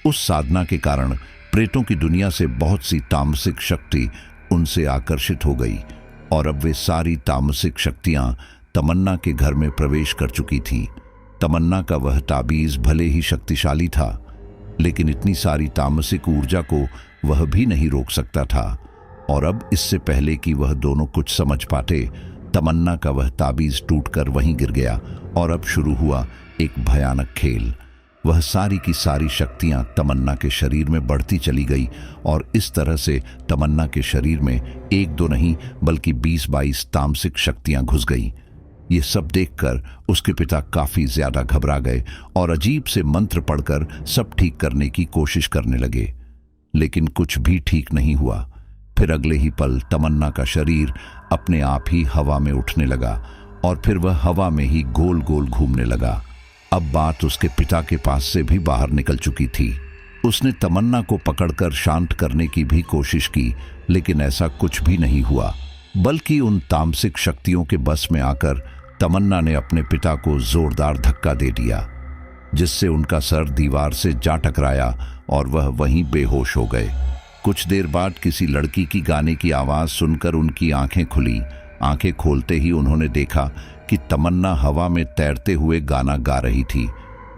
उस साधना के कारण प्रेतों की दुनिया से बहुत सी तामसिक शक्ति उनसे आकर्षित हो गई और अब वे सारी तामसिक शक्तियां तमन्ना के घर में प्रवेश कर चुकी थीं। तमन्ना का वह ताबीज भले ही शक्तिशाली था, लेकिन इतनी सारी तामसिक ऊर्जा को वह भी नहीं रोक सकता था। और अब इससे पहले कि वह दोनों कुछ समझ पाते, तमन्ना का वह ताबीज टूटकर वहीं गिर गया और अब शुरू हुआ एक भयानक खेल। वह सारी की सारी शक्तियां तमन्ना के शरीर में बढ़ती चली गई और इस तरह से तमन्ना के शरीर में एक दो नहीं बल्कि 20-22 तामसिक शक्तियां घुस गई। ये सब देखकर उसके पिता काफी ज्यादा घबरा गए और अजीब से मंत्र पढ़कर सब ठीक करने की कोशिश करने लगे, लेकिन कुछ भी ठीक नहीं हुआ। फिर अगले ही पल तमन्ना का शरीर अपने आप ही हवा में उठने लगा और फिर वह हवा में ही गोल गोल घूमने लगा। अब बात उसके पिता के पास से भी बाहर निकल चुकी थी। उसने तमन्ना को पकड़कर शांत करने की भी कोशिश की, लेकिन ऐसा कुछ भी नहीं हुआ, बल्कि उन तामसिक शक्तियों के बस में आकर तमन्ना ने अपने पिता को जोरदार धक्का दे दिया, जिससे उनका सर दीवार से जा टकराया और वह वहीं बेहोश हो गए। कुछ देर बाद किसी लड़की की गाने की आवाज सुनकर उनकी आंखें खुली। आंखें खोलते ही उन्होंने देखा कि तमन्ना हवा में तैरते हुए गाना गा रही थी।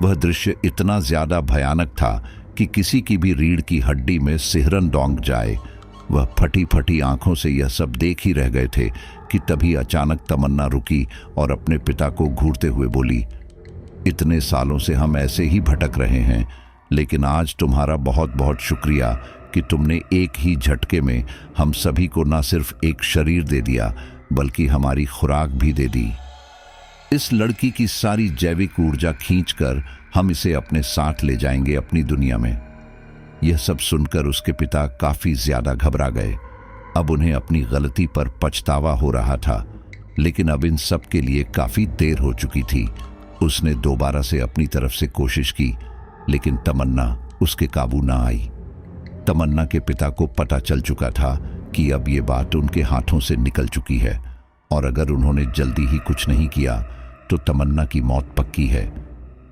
वह दृश्य इतना ज्यादा भयानक था कि किसी की भी रीढ़ की हड्डी में सिहरन दौंक जाए। वह फटी फटी आंखों से यह सब देख ही रह गए थे कि तभी अचानक तमन्ना रुकी और अपने पिता को घूरते हुए बोली, इतने सालों से हम ऐसे ही भटक रहे हैं, लेकिन आज तुम्हारा बहुत बहुत शुक्रिया कि तुमने एक ही झटके में हम सभी को न सिर्फ एक शरीर दे दिया, बल्कि हमारी खुराक भी दे दी। इस लड़की की सारी जैविक ऊर्जा खींचकर हम इसे अपने साथ ले जाएंगे अपनी दुनिया में। यह सब सुनकर उसके पिता काफी ज्यादा घबरा गए। अब उन्हें अपनी गलती पर पछतावा हो रहा था, लेकिन अब इन सब के लिए काफी देर हो चुकी थी। उसने दोबारा से अपनी तरफ से कोशिश की, लेकिन तमन्ना उसके काबू ना आई। तमन्ना के पिता को पता चल चुका था कि अब ये बात उनके हाथों से निकल चुकी है और अगर उन्होंने जल्दी ही कुछ नहीं किया तो तमन्ना की मौत पक्की है।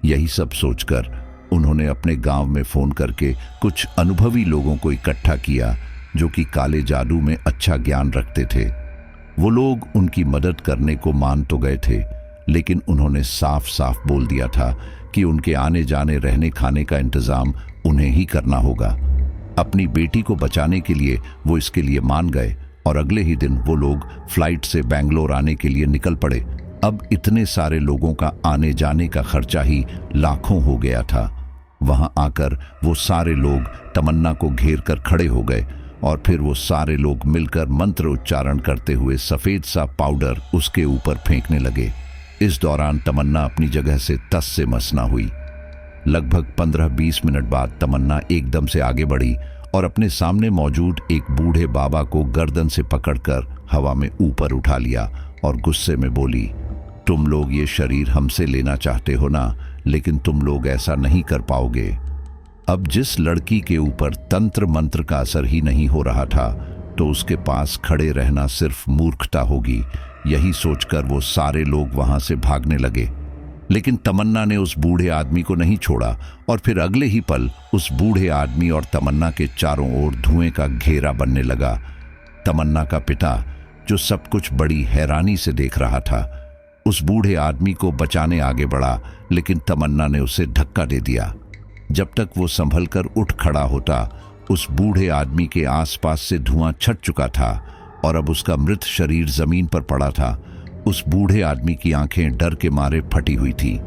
यही सब सोचकर उन्होंने अपने गांव में फोन करके कुछ अनुभवी लोगों को इकट्ठा किया जो कि काले जादू में अच्छा ज्ञान रखते थे। वो लोग उनकी मदद करने को मान तो गए थे, लेकिन उन्होंने साफ साफ बोल दिया था कि उनके आने जाने रहने खाने का इंतजाम उन्हें ही करना होगा। अपनी बेटी को बचाने के लिए वो इसके लिए मान गए और अगले ही दिन वो लोग फ्लाइट से बेंगलोर आने के लिए निकल पड़े। अब इतने सारे लोगों का आने जाने का खर्चा ही लाखों हो गया था। वहां आकर वो सारे लोग तमन्ना को घेर कर खड़े हो गए और फिर वो सारे लोग मिलकर मंत्र उच्चारण करते हुए सफेद सा पाउडर उसके ऊपर फेंकने लगे। इस दौरान तमन्ना अपनी जगह से तस से मस ना हुई। लगभग 15-20 मिनट बाद तमन्ना एकदम से आगे बढ़ी और अपने सामने मौजूद एक बूढ़े बाबा को गर्दन से पकड़कर हवा में ऊपर उठा लिया और गुस्से में बोली, तुम लोग ये शरीर हमसे लेना चाहते हो ना, लेकिन तुम लोग ऐसा नहीं कर पाओगे। अब जिस लड़की के ऊपर तंत्र मंत्र का असर ही नहीं हो रहा था, तो उसके पास खड़े रहना सिर्फ मूर्खता होगी। यही सोचकर वो सारे लोग वहां से भागने लगे, लेकिन तमन्ना ने उस बूढ़े आदमी को नहीं छोड़ा और फिर अगले ही पल उस बूढ़े आदमी और तमन्ना के चारों ओर धुएं का घेरा बनने लगा। तमन्ना का पिता, जो सब कुछ बड़ी हैरानी से देख रहा था, उस बूढ़े आदमी को बचाने आगे बढ़ा, लेकिन तमन्ना ने उसे धक्का दे दिया। जब तक वो संभलकर उठ खड़ा होता, उस बूढ़े आदमी के आसपास से धुआं छट चुका था और अब उसका मृत शरीर जमीन पर पड़ा था। उस बूढ़े आदमी की आंखें डर के मारे फटी हुई थी।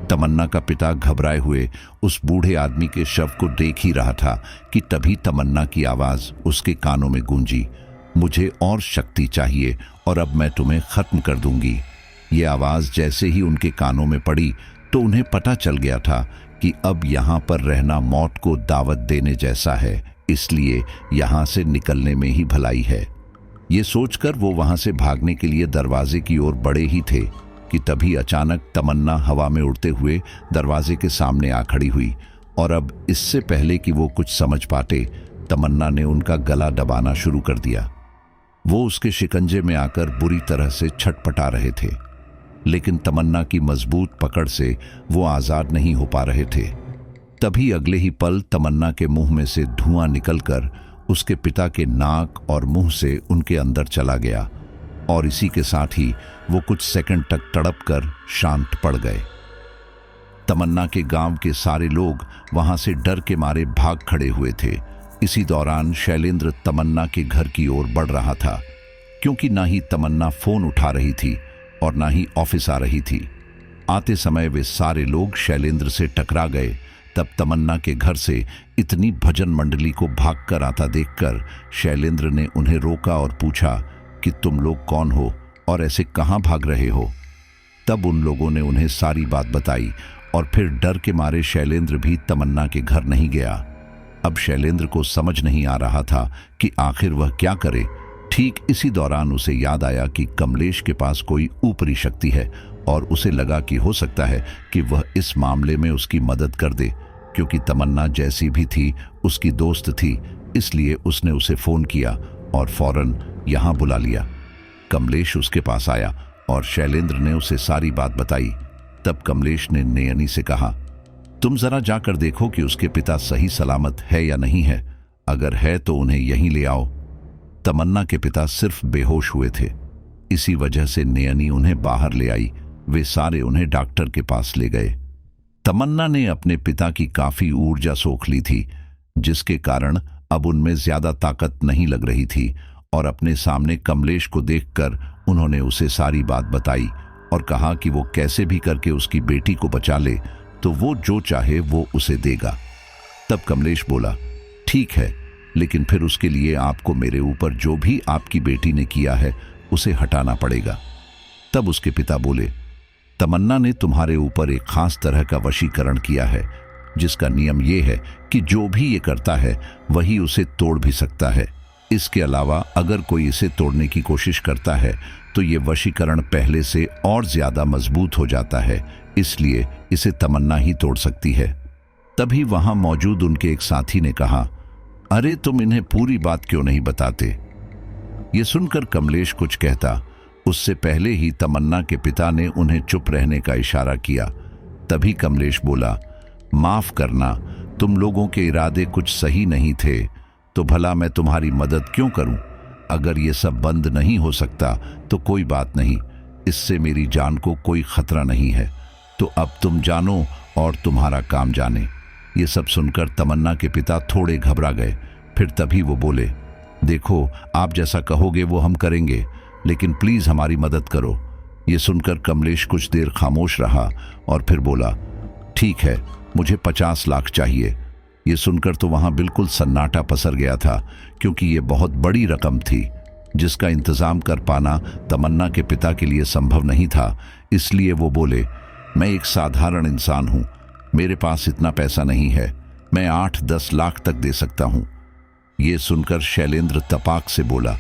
तमन्ना का पिता घबराए हुए उस बूढ़े आदमी के शव को देख ही रहा था कि तभी तमन्ना की आवाज उसके कानों में गूंजी, मुझे और शक्ति चाहिए और अब मैं तुम्हें खत्म कर दूंगी। ये आवाज जैसे ही उनके कानों में पड़ी तो उन्हें पता चल गया था कि अब यहाँ पर रहना मौत को दावत देने जैसा है, इसलिए यहाँ से निकलने में ही भलाई है। ये सोचकर वो वहां से भागने के लिए दरवाजे की ओर बढ़े ही थे कि तभी अचानक तमन्ना हवा में उड़ते हुए दरवाजे के सामने आ खड़ी हुई और अब इससे पहले कि वो कुछ समझ पाते, तमन्ना ने उनका गला दबाना शुरू कर दिया। वो उसके शिकंजे में आकर बुरी तरह से छटपटा रहे थे, लेकिन तमन्ना की मजबूत पकड़ से वो आजाद नहीं हो पा रहे थे। तभी अगले ही पल तमन्ना के मुंह में से धुआं निकलकर उसके पिता के नाक और मुंह से उनके अंदर चला गया और इसी के साथ ही वो कुछ सेकंड तक तड़प कर शांत पड़ गए। तमन्ना के गांव के सारे लोग वहां से डर के मारे भाग खड़े हुए थे। इसी दौरान शैलेंद्र तमन्ना के घर की ओर बढ़ रहा था, क्योंकि ना ही तमन्ना फोन उठा रही थी और ना ही ऑफिस आ रही थी। आते समय वे सारे लोग शैलेंद्र से टकरा गए। तब तमन्ना के घर से इतनी भजन मंडली को भागकर आता देखकर शैलेंद्र ने उन्हें रोका और पूछा कि तुम लोग कौन हो और ऐसे कहां भाग रहे हो। तब उन लोगों ने उन्हें सारी बात बताई और फिर डर के मारे शैलेंद्र भी तमन्ना के घर नहीं गया। अब शैलेंद्र को समझ नहीं आ रहा था कि आखिर वह क्या करे। ठीक इसी दौरान उसे याद आया कि कमलेश के पास कोई ऊपरी शक्ति है और उसे लगा कि हो सकता है कि वह इस मामले में उसकी मदद कर दे, क्योंकि तमन्ना जैसी भी थी उसकी दोस्त थी। इसलिए उसने उसे फोन किया और फौरन यहां बुला लिया। कमलेश उसके पास आया और शैलेंद्र ने उसे सारी बात बताई। तब कमलेश ने नयनी से कहा, तुम जरा जाकर देखो कि उसके पिता सही सलामत है या नहीं है। अगर है तो उन्हें यहीं ले आओ। तमन्ना के पिता सिर्फ बेहोश हुए थे, इसी वजह से नयनी उन्हें बाहर ले आई। वे सारे उन्हें डॉक्टर के पास ले गए। तमन्ना ने अपने पिता की काफी ऊर्जा सोख ली थी, जिसके कारण अब उनमें ज्यादा ताकत नहीं लग रही थी और अपने सामने कमलेश को देखकर उन्होंने उसे सारी बात बताई और कहा कि वो कैसे भी करके उसकी बेटी को बचा ले तो वो जो चाहे वो उसे देगा। तब कमलेश बोला, ठीक है, लेकिन फिर उसके लिए आपको मेरे ऊपर जो भी आपकी बेटी ने किया है उसे हटाना पड़ेगा। तब उसके पिता बोले, तमन्ना ने तुम्हारे ऊपर एक खास तरह का वशीकरण किया है, जिसका नियम यह है कि जो भी ये करता है वही उसे तोड़ भी सकता है। इसके अलावा अगर कोई इसे तोड़ने की कोशिश करता है तो ये वशीकरण पहले से और ज्यादा मजबूत हो जाता है, इसलिए इसे तमन्ना ही तोड़ सकती है। तभी वहां मौजूद उनके एक साथी ने कहा, अरे तुम इन्हें पूरी बात क्यों नहीं बताते। ये सुनकर कमलेश कुछ कहता, उससे पहले ही तमन्ना के पिता ने उन्हें चुप रहने का इशारा किया। तभी कमलेश बोला, माफ करना, तुम लोगों के इरादे कुछ सही नहीं थे, तो भला मैं तुम्हारी मदद क्यों करूं। अगर ये सब बंद नहीं हो सकता तो कोई बात नहीं, इससे मेरी जान को कोई खतरा नहीं है। तो अब तुम जानो और तुम्हारा काम जाने। ये सब सुनकर तमन्ना के पिता थोड़े घबरा गए। फिर तभी वो बोले, देखो, आप जैसा कहोगे वो हम करेंगे, लेकिन प्लीज हमारी मदद करो। ये सुनकर कमलेश कुछ देर खामोश रहा और फिर बोला, ठीक है, मुझे 50 लाख चाहिए। ये सुनकर तो वहां बिल्कुल सन्नाटा पसर गया था, क्योंकि ये बहुत बड़ी रकम थी जिसका इंतजाम कर पाना तमन्ना के पिता के लिए संभव नहीं था। इसलिए वो बोले, मैं एक साधारण इंसान हूं, मेरे पास इतना पैसा नहीं है, मैं 8-10 लाख तक दे सकता हूं। ये सुनकर शैलेंद्र तपाक से बोला,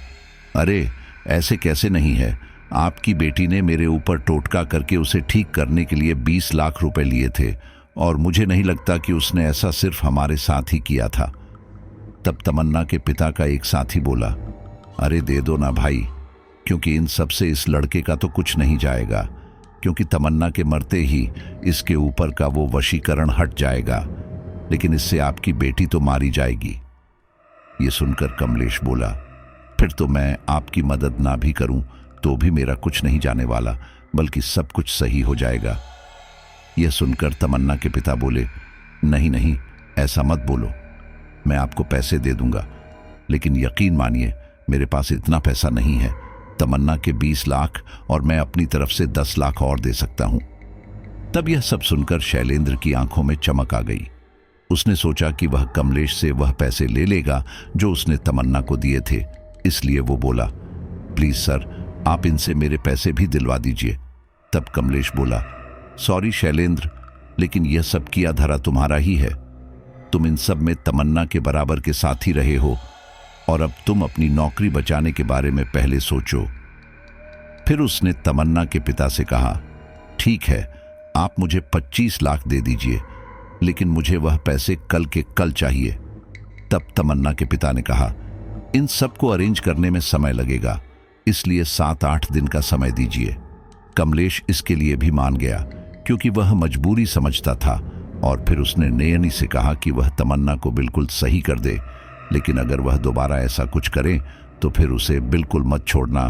अरे ऐसे कैसे नहीं है, आपकी बेटी ने मेरे ऊपर टोटका करके उसे ठीक करने के लिए 20 लाख रुपए लिए थे और मुझे नहीं लगता कि उसने ऐसा सिर्फ हमारे साथ ही किया था। तब तमन्ना के पिता का एक साथी बोला, अरे दे दो ना भाई, क्योंकि इन सब से इस लड़के का तो कुछ नहीं जाएगा, क्योंकि तमन्ना के मरते ही इसके ऊपर का वो वशीकरण हट जाएगा, लेकिन इससे आपकी बेटी तो मारी जाएगी। ये सुनकर कमलेश बोला, फिर तो मैं आपकी मदद ना भी करूं तो भी मेरा कुछ नहीं जाने वाला, बल्कि सब कुछ सही हो जाएगा। यह सुनकर तमन्ना के पिता बोले, नहीं नहीं, ऐसा मत बोलो, मैं आपको पैसे दे दूंगा, लेकिन यकीन मानिए मेरे पास इतना पैसा नहीं है। तमन्ना के 20 लाख और मैं अपनी तरफ से 10 लाख और दे सकता हूं। तब यह सब सुनकर शैलेंद्र की आंखों में चमक आ गई। उसने सोचा कि वह कमलेश से वह पैसे ले लेगा जो उसने तमन्ना को दिए थे, इसलिए वो बोला, प्लीज सर, आप इनसे मेरे पैसे भी दिलवा दीजिए। तब कमलेश बोला, सॉरी शैलेंद्र, लेकिन यह सब किया धरा तुम्हारा ही है। तुम इन सब में तमन्ना के बराबर के साथी रहे हो और अब तुम अपनी नौकरी बचाने के बारे में पहले सोचो। फिर उसने तमन्ना के पिता से कहा, ठीक है, आप मुझे 25 लाख दे दीजिए, लेकिन मुझे वह पैसे कल के कल चाहिए। तब तमन्ना के पिता ने कहा, इन सब को अरेंज करने में समय लगेगा, इसलिए 7-8 दिन का समय दीजिए। कमलेश इसके लिए भी मान गया, क्योंकि वह मजबूरी समझता था, और फिर उसने नयनी से कहा कि वह तमन्ना को बिल्कुल सही कर दे, लेकिन अगर वह दोबारा ऐसा कुछ करे तो फिर उसे बिल्कुल मत छोड़ना।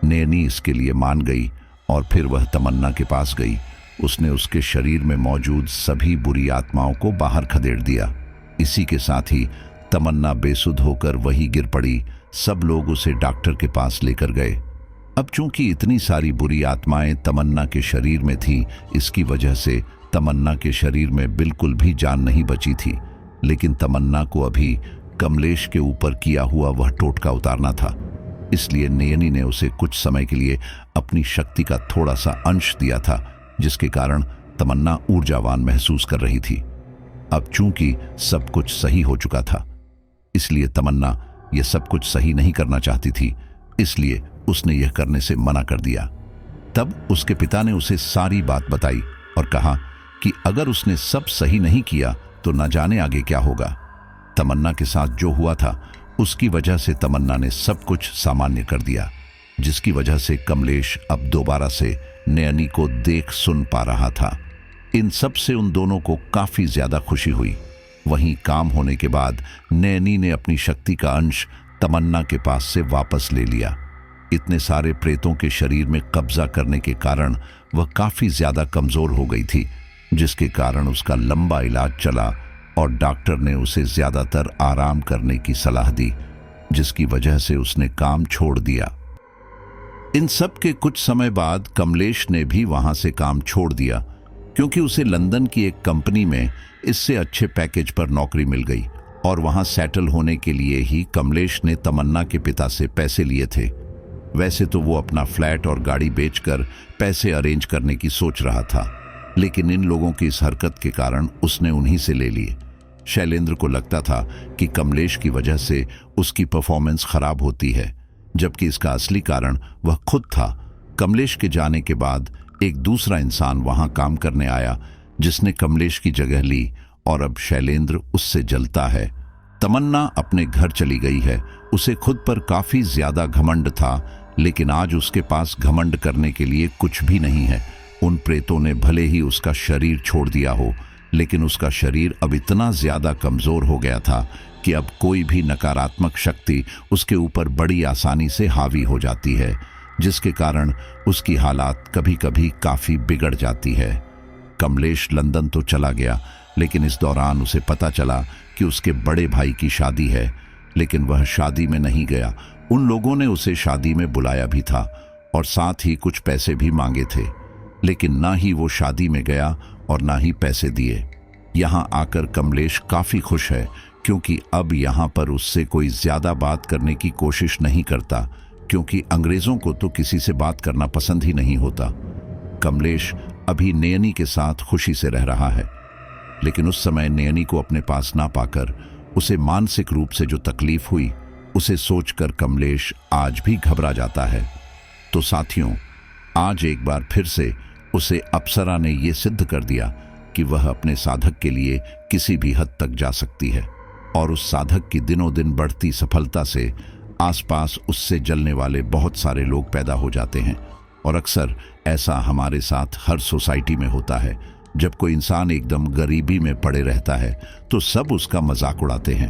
नयनी इसके लिए मान गई और फिर वह तमन्ना के पास गई। उसने उसके शरीर में मौजूद सभी बुरी आत्माओं को बाहर खदेड़ दिया। इसी के साथ ही तमन्ना बेसुध होकर वहीं गिर पड़ी। सब लोग उसे डॉक्टर के पास लेकर गए। अब चूंकि इतनी सारी बुरी आत्माएं तमन्ना के शरीर में थीं, इसकी वजह से तमन्ना के शरीर में बिल्कुल भी जान नहीं बची थी, लेकिन तमन्ना को अभी कमलेश के ऊपर किया हुआ वह टोटका उतारना था। इसलिए नयनी ने उसे कुछ समय के लिए अपनी शक्ति का थोड़ा सा अंश दिया था, जिसके कारण तमन्ना ऊर्जावान महसूस कर रही थी। अब चूंकि सब कुछ सही हो चुका था, इसलिए तमन्ना यह सब कुछ सही नहीं करना चाहती थी, इसलिए उसने यह करने से मना कर दिया। तब उसके पिता ने उसे सारी बात बताई और कहा कि अगर उसने सब सही नहीं किया तो न जाने आगे क्या होगा। तमन्ना के साथ जो हुआ था उसकी वजह से तमन्ना ने सब कुछ सामान्य कर दिया, जिसकी वजह से कमलेश अब दोबारा से नयनी को देख सुन पा रहा था। इन सब से उन दोनों को काफी ज्यादा खुशी हुई। वहीं काम होने के बाद नयनी ने अपनी शक्ति का अंश तमन्ना के पास से वापस ले लिया। इतने सारे प्रेतों के शरीर में कब्जा करने के कारण वह काफी ज्यादा कमजोर हो गई थी, जिसके कारण उसका लंबा इलाज चला और डॉक्टर ने उसे ज्यादातर आराम करने की सलाह दी, जिसकी वजह से उसने काम छोड़ दिया। इन सब के कुछ समय बाद कमलेश ने भी वहां से काम छोड़ दिया, क्योंकि उसे लंदन की एक कंपनी में इससे अच्छे पैकेज पर नौकरी मिल गई और वहां सेटल होने के लिए ही कमलेश ने तमन्ना के पिता से पैसे लिए थे। वैसे तो वो अपना फ्लैट और गाड़ी बेचकर पैसे अरेंज करने की सोच रहा था, लेकिन इन लोगों की इस हरकत के कारण उसने उन्हीं से ले लिए। शैलेंद्र को लगता था कि कमलेश की वजह से उसकी परफॉर्मेंस खराब होती है, जबकि इसका असली कारण वह खुद था। कमलेश के जाने के बाद एक दूसरा इंसान वहां काम करने आया, जिसने कमलेश की जगह ली और अब शैलेंद्र उससे जलता है। तमन्ना अपने घर चली गई है। उसे खुद पर काफी ज्यादा घमंड था, लेकिन आज उसके पास घमंड करने के लिए कुछ भी नहीं है। उन प्रेतों ने भले ही उसका शरीर छोड़ दिया हो, लेकिन उसका शरीर अब इतना ज्यादा कमजोर हो गया था कि अब कोई भी नकारात्मक शक्ति उसके ऊपर बड़ी आसानी से हावी हो जाती है, जिसके कारण उसकी हालात कभी कभी काफी बिगड़ जाती है। कमलेश लंदन तो चला गया, लेकिन इस दौरान उसे पता चला कि उसके बड़े भाई की शादी है, लेकिन वह शादी में नहीं गया। उन लोगों ने उसे शादी में बुलाया भी था और साथ ही कुछ पैसे भी मांगे थे, लेकिन ना ही वो शादी में गया और ना ही पैसे दिए। यहाँ आकर कमलेश काफी खुश है, क्योंकि अब यहाँ पर उससे कोई ज्यादा बात करने की कोशिश नहीं करता, क्योंकि अंग्रेजों को तो किसी से बात करना पसंद ही नहीं होता। कमलेश अभी नयनी के साथ खुशी से रह रहा है, लेकिन उस समय नयनी को अपने पास ना पाकर उसे मानसिक रूप से जो तकलीफ हुई, उसे सोचकर कमलेश आज भी घबरा जाता है। तो साथियों, आज एक बार फिर से उसे अप्सरा ने यह सिद्ध कर दिया कि वह अपने साधक के लिए किसी भी हद तक जा सकती है, और उस साधक की दिनों दिन बढ़ती सफलता से आसपास उससे जलने वाले बहुत सारे लोग पैदा हो जाते हैं। और अक्सर ऐसा हमारे साथ हर सोसाइटी में होता है। जब कोई इंसान एकदम गरीबी में पड़े रहता है तो सब उसका मजाक उड़ाते हैं,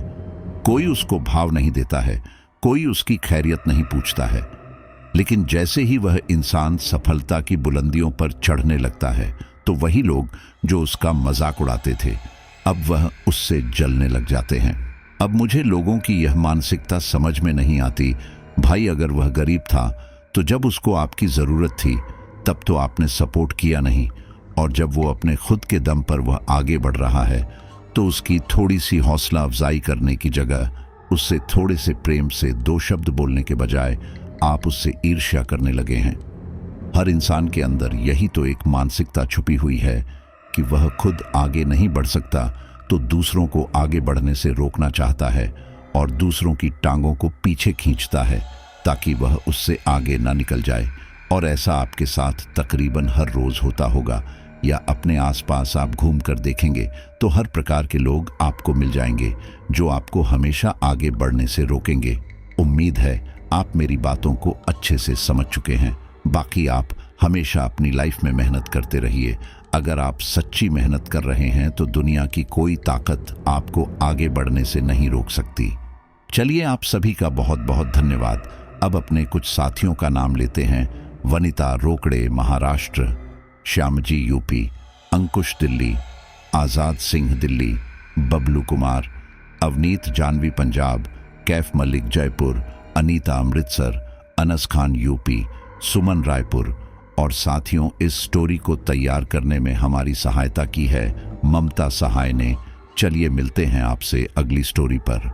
कोई उसको भाव नहीं देता है, कोई उसकी खैरियत नहीं पूछता है। लेकिन जैसे ही वह इंसान सफलता की बुलंदियों पर चढ़ने लगता है, तो वही लोग जो उसका मजाक उड़ाते थे, अब वह उससे जलने लग जाते हैं। अब मुझे लोगों की यह मानसिकता समझ में नहीं आती। भाई, अगर वह गरीब था तो जब उसको आपकी जरूरत थी तब तो आपने सपोर्ट किया नहीं, और जब वो अपने खुद के दम पर वह आगे बढ़ रहा है तो उसकी थोड़ी सी हौसला अफजाई करने की जगह उससे थोड़े से प्रेम से दो शब्द बोलने के बजाय आप उससे ईर्ष्या करने लगे हैं। हर इंसान के अंदर यही तो एक मानसिकता छुपी हुई है कि वह खुद आगे नहीं बढ़ सकता तो दूसरों को आगे बढ़ने से रोकना चाहता है और दूसरों की टांगों को पीछे खींचता है ताकि वह उससे आगे ना निकल जाए। और ऐसा आपके साथ तकरीबन हर रोज होता होगा, या अपने आसपास आप घूम कर देखेंगे तो हर प्रकार के लोग आपको मिल जाएंगे जो आपको हमेशा आगे बढ़ने से रोकेंगे। उम्मीद है आप मेरी बातों को अच्छे से समझ चुके हैं। बाकी आप हमेशा अपनी लाइफ में मेहनत करते रहिए। अगर आप सच्ची मेहनत कर रहे हैं तो दुनिया की कोई ताकत आपको आगे बढ़ने से नहीं रोक सकती। चलिए, आप सभी का बहुत बहुत धन्यवाद। अब अपने कुछ साथियों का नाम लेते हैं। वनिता रोकड़े महाराष्ट्र, श्यामजी यूपी, अंकुश दिल्ली, आज़ाद सिंह दिल्ली, बबलू कुमार, अवनीत जानवी पंजाब, कैफ मलिक जयपुर, अनीता अमृतसर, अनस खान यूपी, सुमन रायपुर। और साथियों, इस स्टोरी को तैयार करने में हमारी सहायता की है ममता सहाय ने। चलिए मिलते हैं आपसे अगली स्टोरी पर।